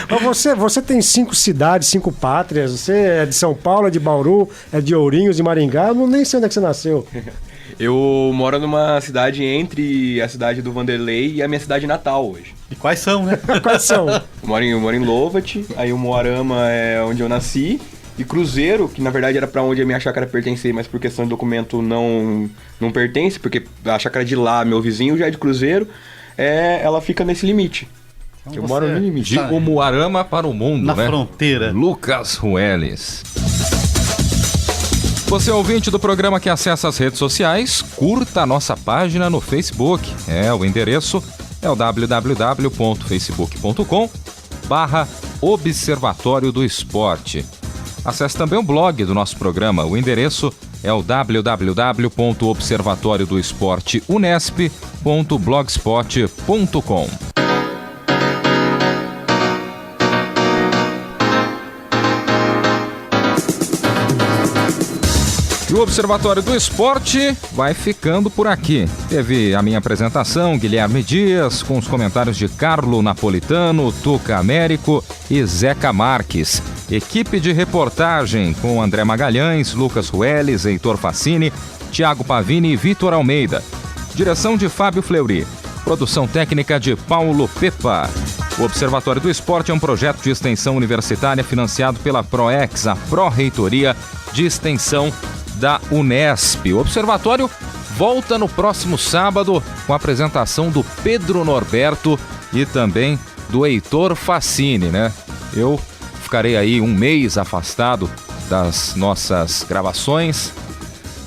Mas você tem 5 cidades, 5 pátrias. Você é de São Paulo, é de Bauru, é de Ourinhos, de Maringá. Eu nem sei onde é que você nasceu. Eu moro numa cidade entre a cidade do Vanderlei e a minha cidade natal hoje. E quais são, né? Quais são? Eu moro em Lovat, aí o Moarama é onde eu nasci. E Cruzeiro, que na verdade era pra onde a minha chácara pertencia, mas por questão de documento não pertence, porque a chácara de lá, meu vizinho, já é de Cruzeiro, ela fica nesse limite. Então eu moro no limite. De Umuarama para o mundo, na fronteira. Lucas Rueles. Você é ouvinte do programa que acessa as redes sociais, curta a nossa página no Facebook. O endereço é o www.facebook.com/Observatório do Esporte. Acesse também o blog do nosso programa. O endereço é o www.observatoriodoesporteunesp.blogspot.com. E o Observatório do Esporte vai ficando por aqui. Teve a minha apresentação, Guilherme Dias, com os comentários de Carlo Napolitano, Tuca Américo e Zeca Marques. Equipe de reportagem com André Magalhães, Lucas Rueles, Heitor Fassini, Thiago Pavini e Vitor Almeida. Direção de Fábio Fleury. Produção técnica de Paulo Pepa. O Observatório do Esporte é um projeto de extensão universitária financiado pela PROEX, a Pró-Reitoria de Extensão da Unesp. O Observatório volta no próximo sábado com a apresentação do Pedro Norberto e também do Heitor Fassini, né? Eu ficarei aí um mês afastado das nossas gravações.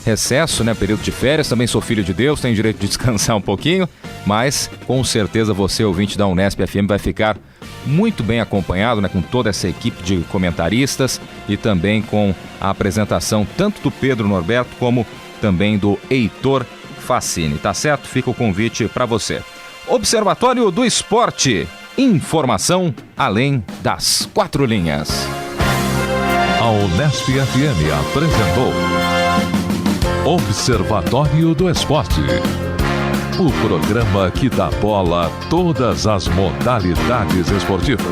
Recesso, né? Período de férias. Também sou filho de Deus, tenho direito de descansar um pouquinho. Mas, com certeza, você, ouvinte da Unesp FM, vai ficar muito bem acompanhado, né? Com toda essa equipe de comentaristas e também com a apresentação tanto do Pedro Norberto como também do Heitor Fassini. Tá certo? Fica o convite para você. Observatório do Esporte. Informação além das 4 linhas. A Unesp FM apresentou Observatório do Esporte. O programa que dá bola a todas as modalidades esportivas.